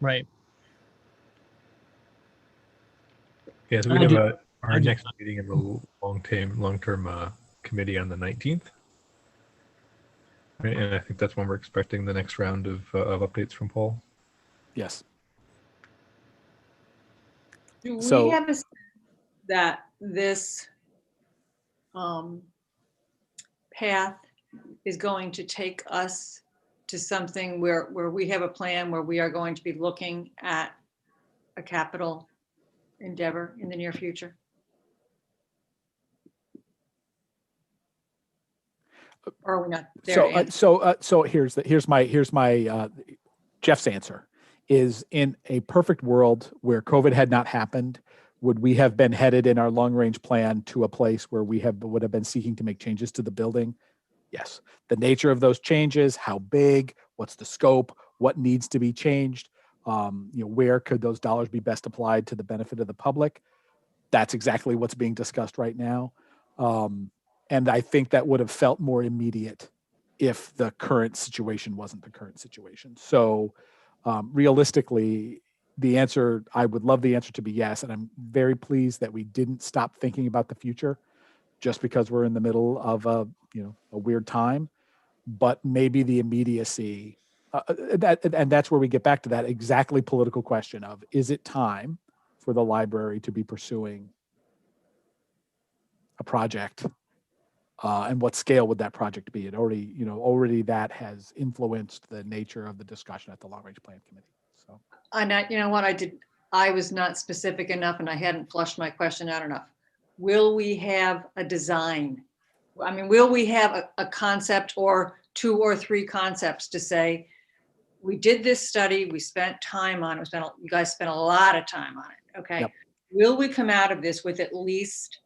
Right. Yes, we have our next meeting of the long-term committee on the 19th. Right, and I think that's when we're expecting the next round of updates from Paul. yes. Do we So- have a sense that this path is going to take us to something where we have a plan where we are going to be looking at a capital endeavor in the near future? Or are we not there to answer? So here's my Jeff's answer is, in a perfect world where COVID had not happened, would we have been headed in our long range plan to a place where we would have been seeking to make changes to the building? Yes. The nature of those changes, how big, what's the scope, what needs to be changed, where could those dollars be best applied to the benefit of the public? That's exactly what's being discussed right now. And I think that would have felt more immediate if the current situation wasn't the current situation. So realistically, I would love the answer to be yes. And I'm very pleased that we didn't stop thinking about the future just because we're in the middle of a weird time. But maybe the immediacy, and that's where we get back to that exactly political question of, is it time for the library to be pursuing a project? And what scale would that project be? It already that has influenced the nature of the discussion at the long range plan committee. So, I was not specific enough, and I hadn't flushed my question out enough. Will we have a design? I mean, will we have a concept or 2 or 3 concepts to say, we did this study, we spent time on it, you guys spent a lot of time on it, okay? Yep. Will we come out of this with at least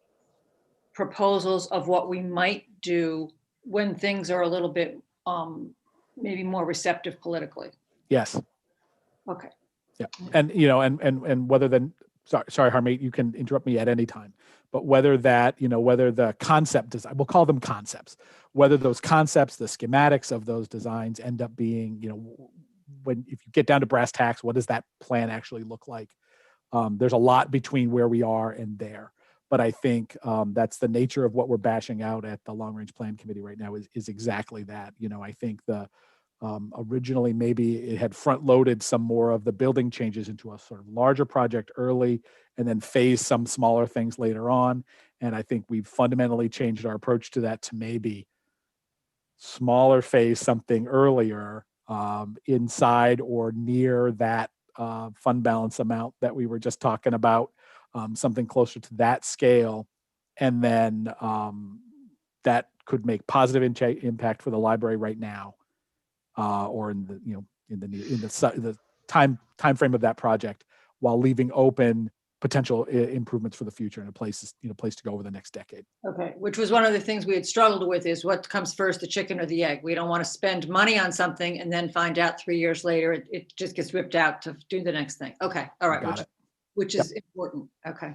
proposals of what we might do when things are a little bit maybe more receptive politically? yes. Okay. Yeah. And, and whether then, sorry, Harmeet, you can interrupt me at any time, but whether the concept design, we'll call them concepts, whether those concepts, the schematics of those designs end up being, if you get down to brass tacks, what does that plan actually look like? There's a lot between where we are and there. But I think that's the nature of what we're bashing out at the long range plan committee right now is exactly that. I think originally maybe it had front loaded some more of the building changes into a sort of larger project early and then phase some smaller things later on. And I think we've fundamentally changed our approach to that to maybe smaller phase something earlier inside or near that fund balance amount that we were just talking about. Something closer to that scale, and then that could make positive impact for the library right now, or in the time frame of that project, while leaving open potential improvements for the future and a place to go over the next decade. Okay, which was one of the things we had struggled with, is what comes first, the chicken or the egg? We don't want to spend money on something and then find out 3 years later it just gets ripped out to do the next thing. Okay, all right, Got it. which is important. Okay.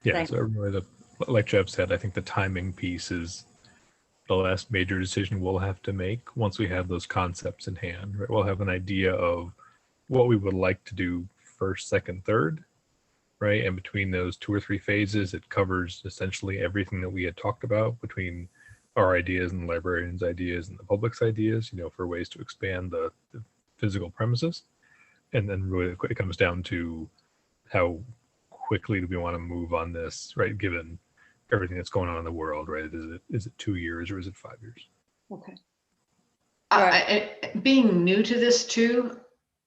Yeah, Thanks. so really like Jeff said, I think the timing piece is the last major decision we'll have to make once we have those concepts in hand. Right? We'll have an idea of what we would like to do first, second, third, right? And between those 2 or 3 phases, it covers essentially everything that we had talked about between our ideas and the librarians' ideas and the public's ideas, for ways to expand the physical premises. And then really it comes down to how quickly do we want to move on this, right? Given everything that's going on in the world, right? Is it 2 years or is it 5 years? Okay. Being new to this too,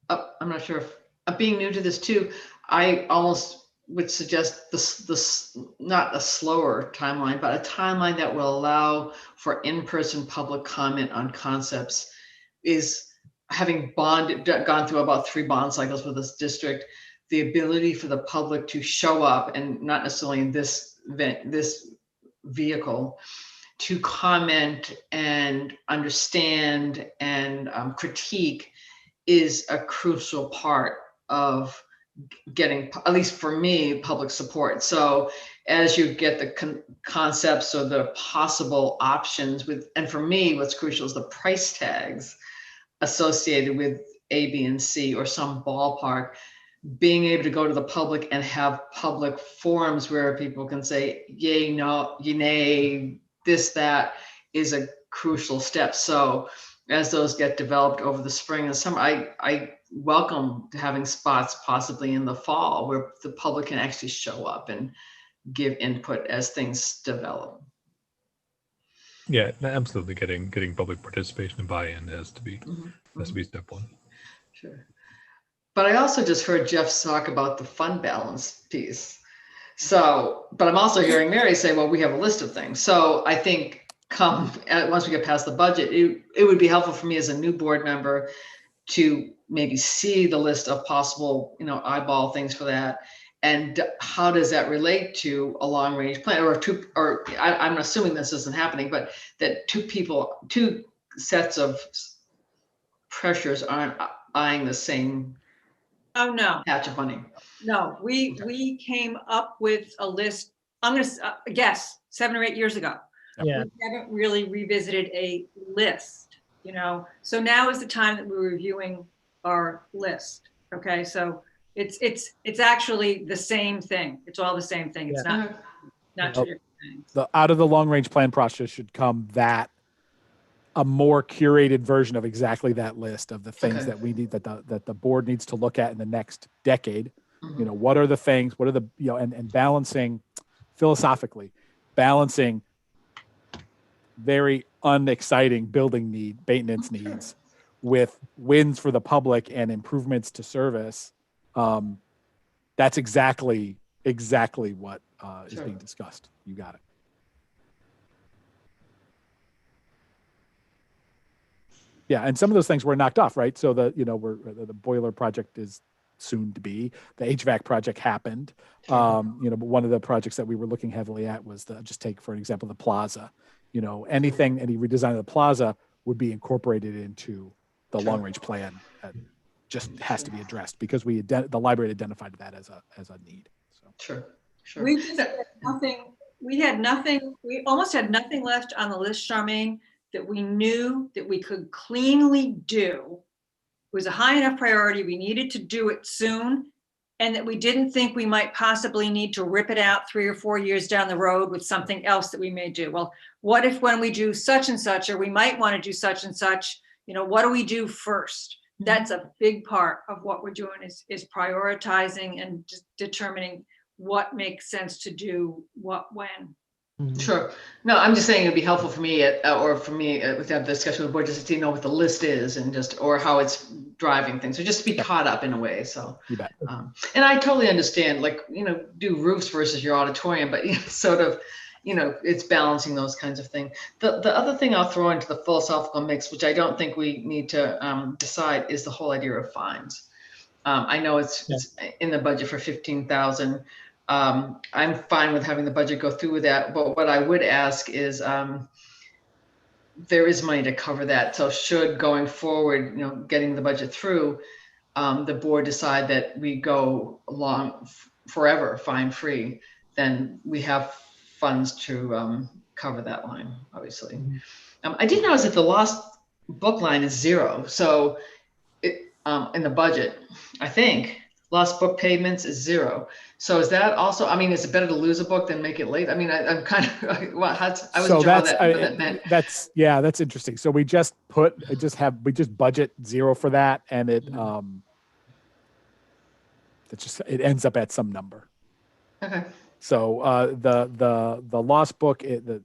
I'm not sure if being new to this too, I almost would suggest this not a slower timeline, but a timeline that will allow for in-person public comment on concepts. Is having gone through about 3 bond cycles with this district, the ability for the public to show up, and not necessarily in this vehicle, to comment and understand and critique is a crucial part of getting, at least for me, public support. So as you get the concepts or the possible options and for me, what's crucial is the price tags associated with A, B, and C, or some ballpark, being able to go to the public and have public forums where people can say yay, no, nay, this, that, is a crucial step. So as those get developed over the spring and summer, I welcome having spots possibly in the fall where the public can actually show up and give input as things develop. Yeah, absolutely. Getting public participation and buy-in has to be step one. Sure. But I also just heard Jeff talk about the fund balance piece. So, but I'm also hearing Mary say, well, we have a list of things. So I think once we get past the budget, it would be helpful for me as a new board member to maybe see the list of possible, eyeball things for that. And how does that relate to a long range plan I'm assuming this isn't happening, but that two sets of pressures aren't eyeing the same Oh, no. patch of money. No, we came up with a list, I'm going to guess 7 or 8 years ago. Yeah. We haven't really revisited a list, so now is the time that we're reviewing our list. Okay, so it's actually the same thing. It's all the same thing. It's not two different things. Out of the long range plan process should come a more curated version of exactly that list of the things that we need, that the board needs to look at in the next decade. What are the things, what are the, and balancing philosophically, balancing very unexciting building maintenance needs with wins for the public and improvements to service. That's exactly what is being discussed. You got it. Yeah, and some of those things were knocked off, right? So the boiler project is soon to be. The HVAC project happened. But one of the projects that we were looking heavily at was just take for an example the plaza. Any redesign of the plaza would be incorporated into the long range plan. Just has to be addressed because the library identified that as a need. So. Sure. We just had nothing. We almost had nothing left on the list, Charmaine, that we knew that we could cleanly do. It was a high enough priority. We needed to do it soon, and that we didn't think we might possibly need to rip it out 3 or 4 years down the road with something else that we may do. Well, what if when we do such and such, or we might want to do such and such, what do we do first? That's a big part of what we're doing is prioritizing and just determining what makes sense to do what when. Sure. No, I'm just saying it'd be helpful for me to have the discussion with the board just to know what the list is and or how it's driving things. So just to be caught up in a way. So, you bet. And I totally understand, do roofs versus your auditorium, but it's balancing those kinds of things. The other thing I'll throw into the philosophical mix, which I don't think we need to decide, is the whole idea of fines. I know it's in the budget for 15,000. I'm fine with having the budget go through with that, but what I would ask is, there is money to cover that. So should going forward, getting the budget through, the board decide that we go along forever fine free, then we have funds to cover that line, obviously. I did notice that the lost book line is 0. So in the budget, I think lost book payments is 0. So is that also, I mean, is it better to lose a book than make it late? I mean, I'm kind of, well, I wasn't sure what that meant. That's interesting. So we just budget 0 for that, and it it ends up at some number. Okay. So the lost book, the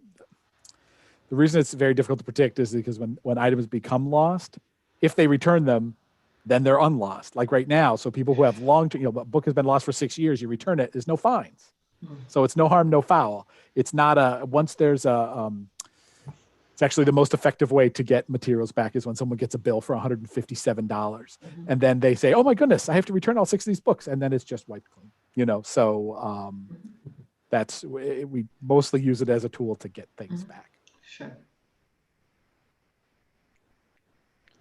reason it's very difficult to predict is because when items become lost, if they return them, then they're unlost. Like right now, so people who have long-term, a book has been lost for 6 years, you return it, there's no fines. So it's no harm, no foul. It's not once there's it's actually the most effective way to get materials back is when someone gets a bill for $157. And then they say, oh my goodness, I have to return all 6 of these books. And then it's just wiped clean, so we mostly use it as a tool to get things back. Sure.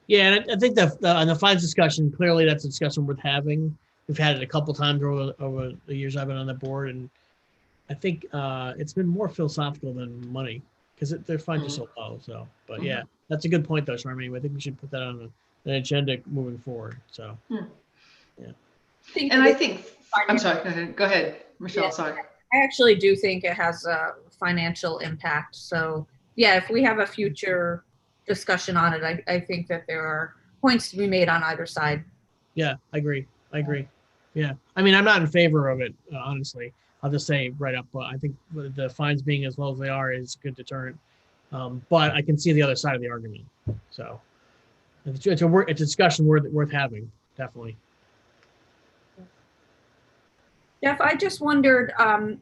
Yeah, and I think that on the fines discussion, clearly that's a discussion worth having. We've had it a couple times over the years I've been on the board, and I think it's been more philosophical than money because their fines are so low. So, but yeah, that's a good point though, Charmaine. I think we should put that on an agenda moving forward. So, yeah. And I think, I'm sorry, go ahead, Michelle, sorry. I actually do think it has a financial impact. So yeah, if we have a future discussion on it, I think that there are points to be made on either side. Yeah, I agree. Yeah. I mean, I'm not in favor of it, honestly. I'll just say right up, but I think the fines being as low as they are is a good deterrent. But I can see the other side of the argument. So it's a discussion worth having, definitely. Jeff, I just wondered,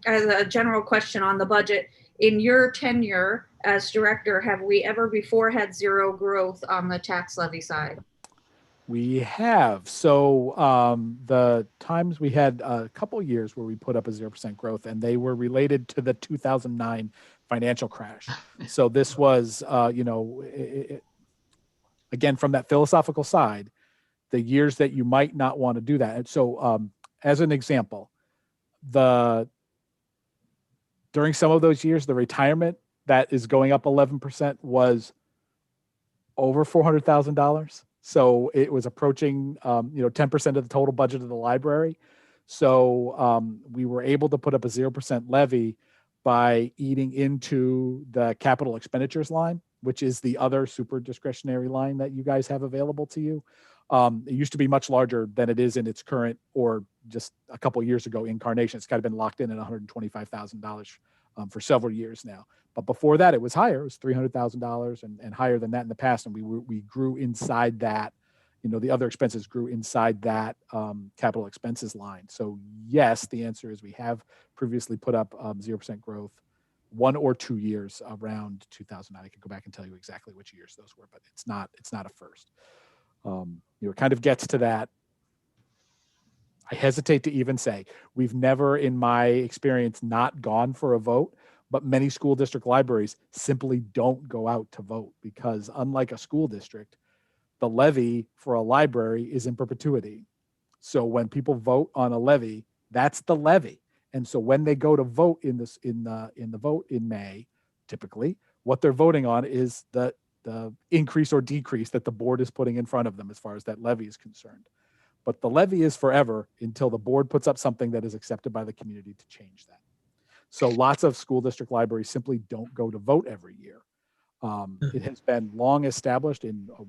as a general question on the budget, in your tenure as director, have we ever before had 0 growth on the tax levy side? We have. So the times we had a couple years where we put up a 0% growth, and they were related to the 2009 financial crash. So this was, again, from that philosophical side, the years that you might not want to do that. And so as an example, during some of those years, the retirement that is going up 11% was over $400,000. So it was approaching, 10% of the total budget of the library. So we were able to put up a 0% levy by eating into the capital expenditures line, which is the other super discretionary line that you guys have available to you. It used to be much larger than it is in its current, or just a couple of years ago, incarnation. It's kind of been locked in at $125,000 for several years now. But before that, it was higher. It was $300,000 and higher than that in the past. And we grew inside that. The other expenses grew inside that capital expenses line. So yes, the answer is we have previously put up 0% growth 1 or 2 years around 2009. I could go back and tell you exactly which years those were, but it's not a first. It kind of gets to that. I hesitate to even say we've never, in my experience, not gone for a vote, but many school district libraries simply don't go out to vote because, unlike a school district, the levy for a library is in perpetuity. So when people vote on a levy, that's the levy. And so when they go to vote in the vote in May, typically, what they're voting on is the increase or decrease that the board is putting in front of them as far as that levy is concerned. But the levy is forever until the board puts up something that is accepted by the community to change that. So lots of school district libraries simply don't go to vote every year. It has been long established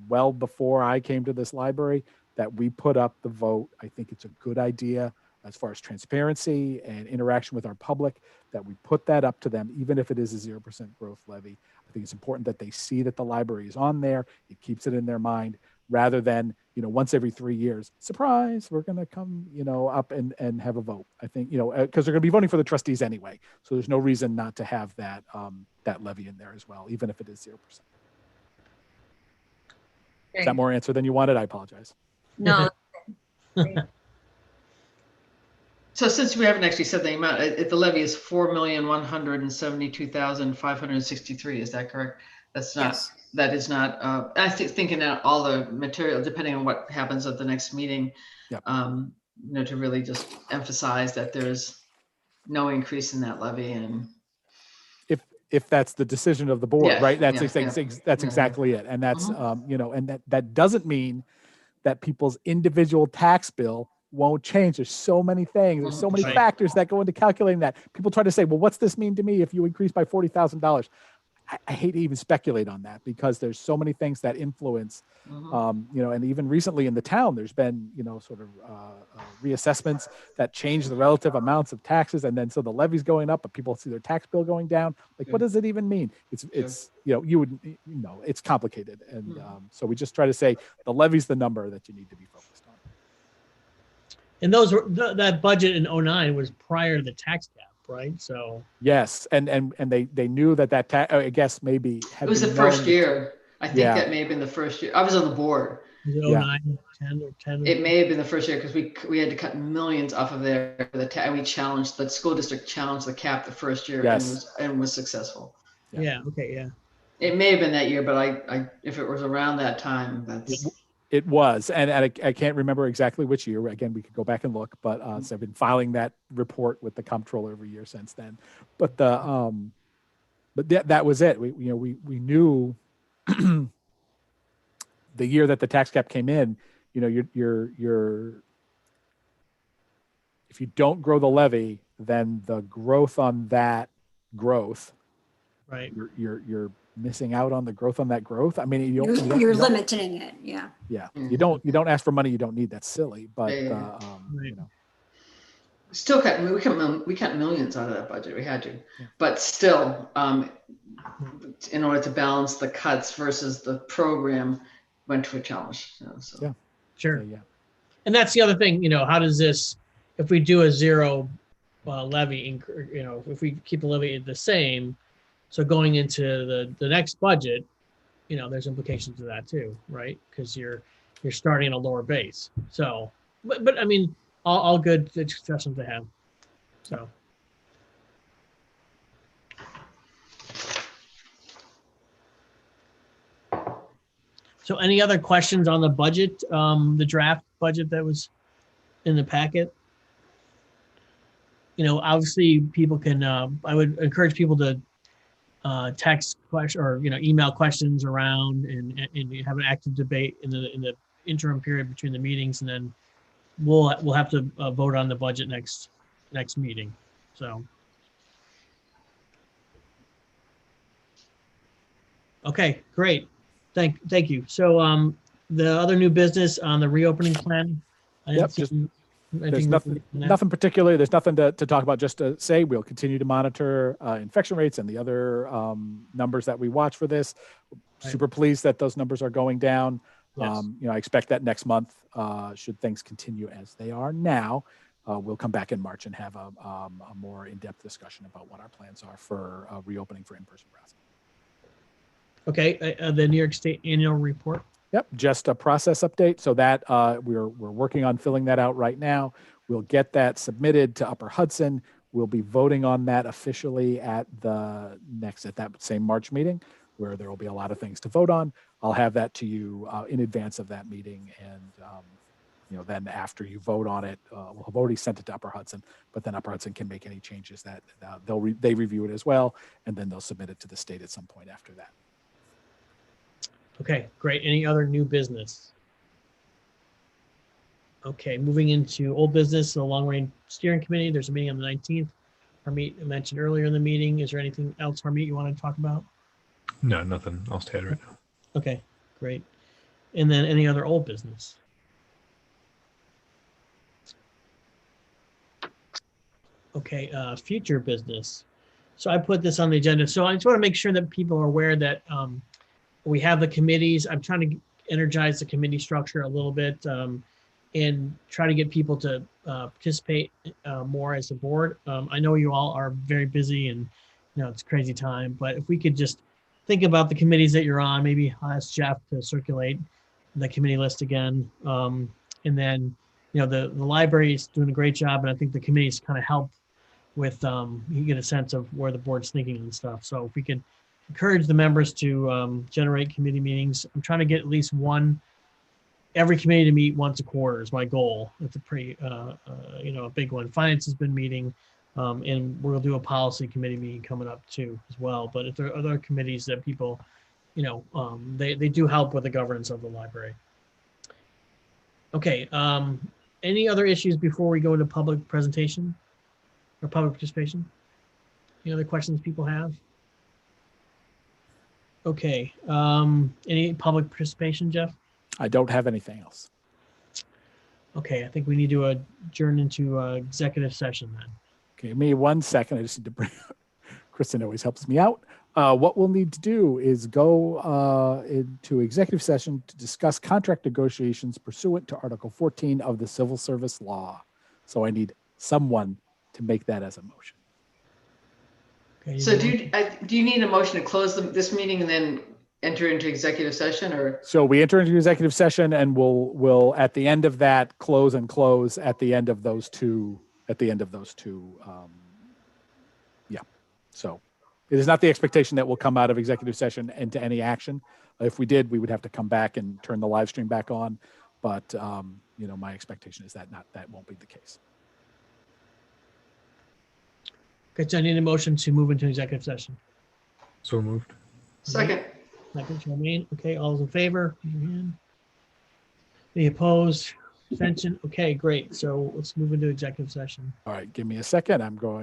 well before I came to this library that we put up the vote. I think it's a good idea as far as transparency and interaction with our public, that we put that up to them, even if it is a 0% growth levy. I think it's important that they see that the library is on there. It keeps it in their mind rather than, once every 3 years, surprise, we're going to come, up and have a vote. I think, because they're going to be voting for the trustees anyway. So there's no reason not to have that, that levy in there as well, even if it is 0%. Is that more answer than you wanted? I apologize. No. So since we haven't actually said the amount, the levy is 4,172,563. Is that correct? That's not, Yes. that is not, I think thinking that all the material, depending on what happens at the next meeting, Yep. to really just emphasize that there's no increase in that levy and. If that's the decision of the board, Yeah, right? That's yeah, that's yeah. exactly it. And that's, Mhm. and that doesn't mean that people's individual tax bill won't change. There's so many things. There's so many Right. factors that go into calculating that. People try to say, well, what's this mean to me if you increase by $40,000? I hate to even speculate on that because there's so many things that influence, Mhm. and even recently in the town, there's been, sort of reassessments that change the relative amounts of taxes. And then, so the levy's going up, but people see their tax bill going down. Like, what Sure. does it even mean? It's, you would, it's complicated. And Mhm. so we just try to say the levy's the number that you need to be focused on. And those were, that budget in '09 was prior to the tax cap, right? So, Yes. And they knew that I guess maybe It had was the been first known. year. I think Yeah. that may have been the first year. I was on the board. was it Yeah. 09, 10 or 10? It may have been the first year because we had to cut millions off of there. We challenged the school district challenged the cap the first year Yes. and was successful. Yeah. Okay. Yeah. It may have been that year, but I if it was around that time, that's. It was, and I can't remember exactly which year. Again, we could go back and look, but so I've been filing that report with the comptroller every year since then. But that was it. We knew the year that the tax cap came in. You're if you don't grow the levy, then the growth on that growth, Right. you're missing out on the growth on that growth. I mean, you don't You're limiting it. Yeah. Yeah, Mhm. you don't ask for money you don't need. That's silly, but Yeah. Right. Still we cut millions out of that budget. We had to, Yeah. but still, in order to balance the cuts versus the program, went to a challenge. So. Yeah. Sure. Yeah. And that's the other thing, how does this, if we do a zero levy, if we keep the levy the same, so going into the next budget, there's implications to that too, right? Because you're starting at a lower base. So, but I mean, all good discussions to have. So. So any other questions on the budget, the draft budget that was in the packet? Obviously people can, I would encourage people to text question or, email questions around and have an active debate in the interim period between the meetings. And then we'll have to vote on the budget next meeting. So. Okay, great. Thank you. So the other new business on the reopening plan. Yep, there's nothing particular. There's nothing to talk about. Just to say, we'll continue to monitor infection rates and the other numbers that we watch for this. Right. Super pleased that those numbers are going down. Yes. I expect that next month, should things continue as they are now, we'll come back in March and have a more in-depth discussion about what our plans are for reopening for in-person browsing. Okay, the New York State annual report. Yep, just a process update. So that we're working on filling that out right now. We'll get that submitted to Upper Hudson. We'll be voting on that officially at that same March meeting, where there will be a lot of things to vote on. I'll have that to you in advance of that meeting, and then after you vote on it, we'll have already sent it to Upper Hudson. But then Upper Hudson can make any changes that they review it as well, and then they'll submit it to the state at some point after that. Okay, great. Any other new business? Okay, moving into old business, the long range steering committee. There's a meeting on the 19th. Harmeet mentioned earlier in the meeting. Is there anything else, Harmeet, you want to talk about? No, nothing else to add right now. Okay, great. And then any other old business? Okay, future business. So I put this on the agenda. So I just want to make sure that people are aware that we have the committees. I'm trying to energize the committee structure a little bit and try to get people to participate more as a board. I know you all are very busy and it's a crazy time, but if we could just think about the committees that you're on, maybe I'll ask Jeff to circulate the committee list again. And then the library is doing a great job, and I think the committee's kind of help with, you get a sense of where the board's thinking and stuff. So if we could encourage the members to generate committee meetings. I'm trying to get at least every committee to meet once a quarter is my goal. It's a pretty, a big one. Finance has been meeting, and we'll do a policy committee meeting coming up too as well. But if there are other committees that people, they do help with the governance of the library. Okay. Any other issues before we go into public presentation or public participation? Any other questions people have? Okay. Any public participation, Jeff? I don't have anything else. Okay, I think we need to adjourn into executive session then. Give me 1 second. I just need to bring, Kristen always helps me out. What we'll need to do is go into executive session to discuss contract negotiations pursuant to Article 14 of the Civil Service Law. So I need someone to make that as a motion. Okay, So do you need a motion to close this meeting and then enter into executive session, or? So we enter into executive session, and we'll at the end of that close at the end of those two. Yeah. So it is not the expectation that we'll come out of executive session into any action. If we did, we would have to come back and turn the live stream back on. But my expectation is that won't be the case. Okay, so I need a motion to move into executive session. So moved. Second. Second, Charmaine. Okay, all those in favor? Raise your hand. Any opposed? Abstention? Okay, great. So let's move into executive session. All right, give me a second. I'm going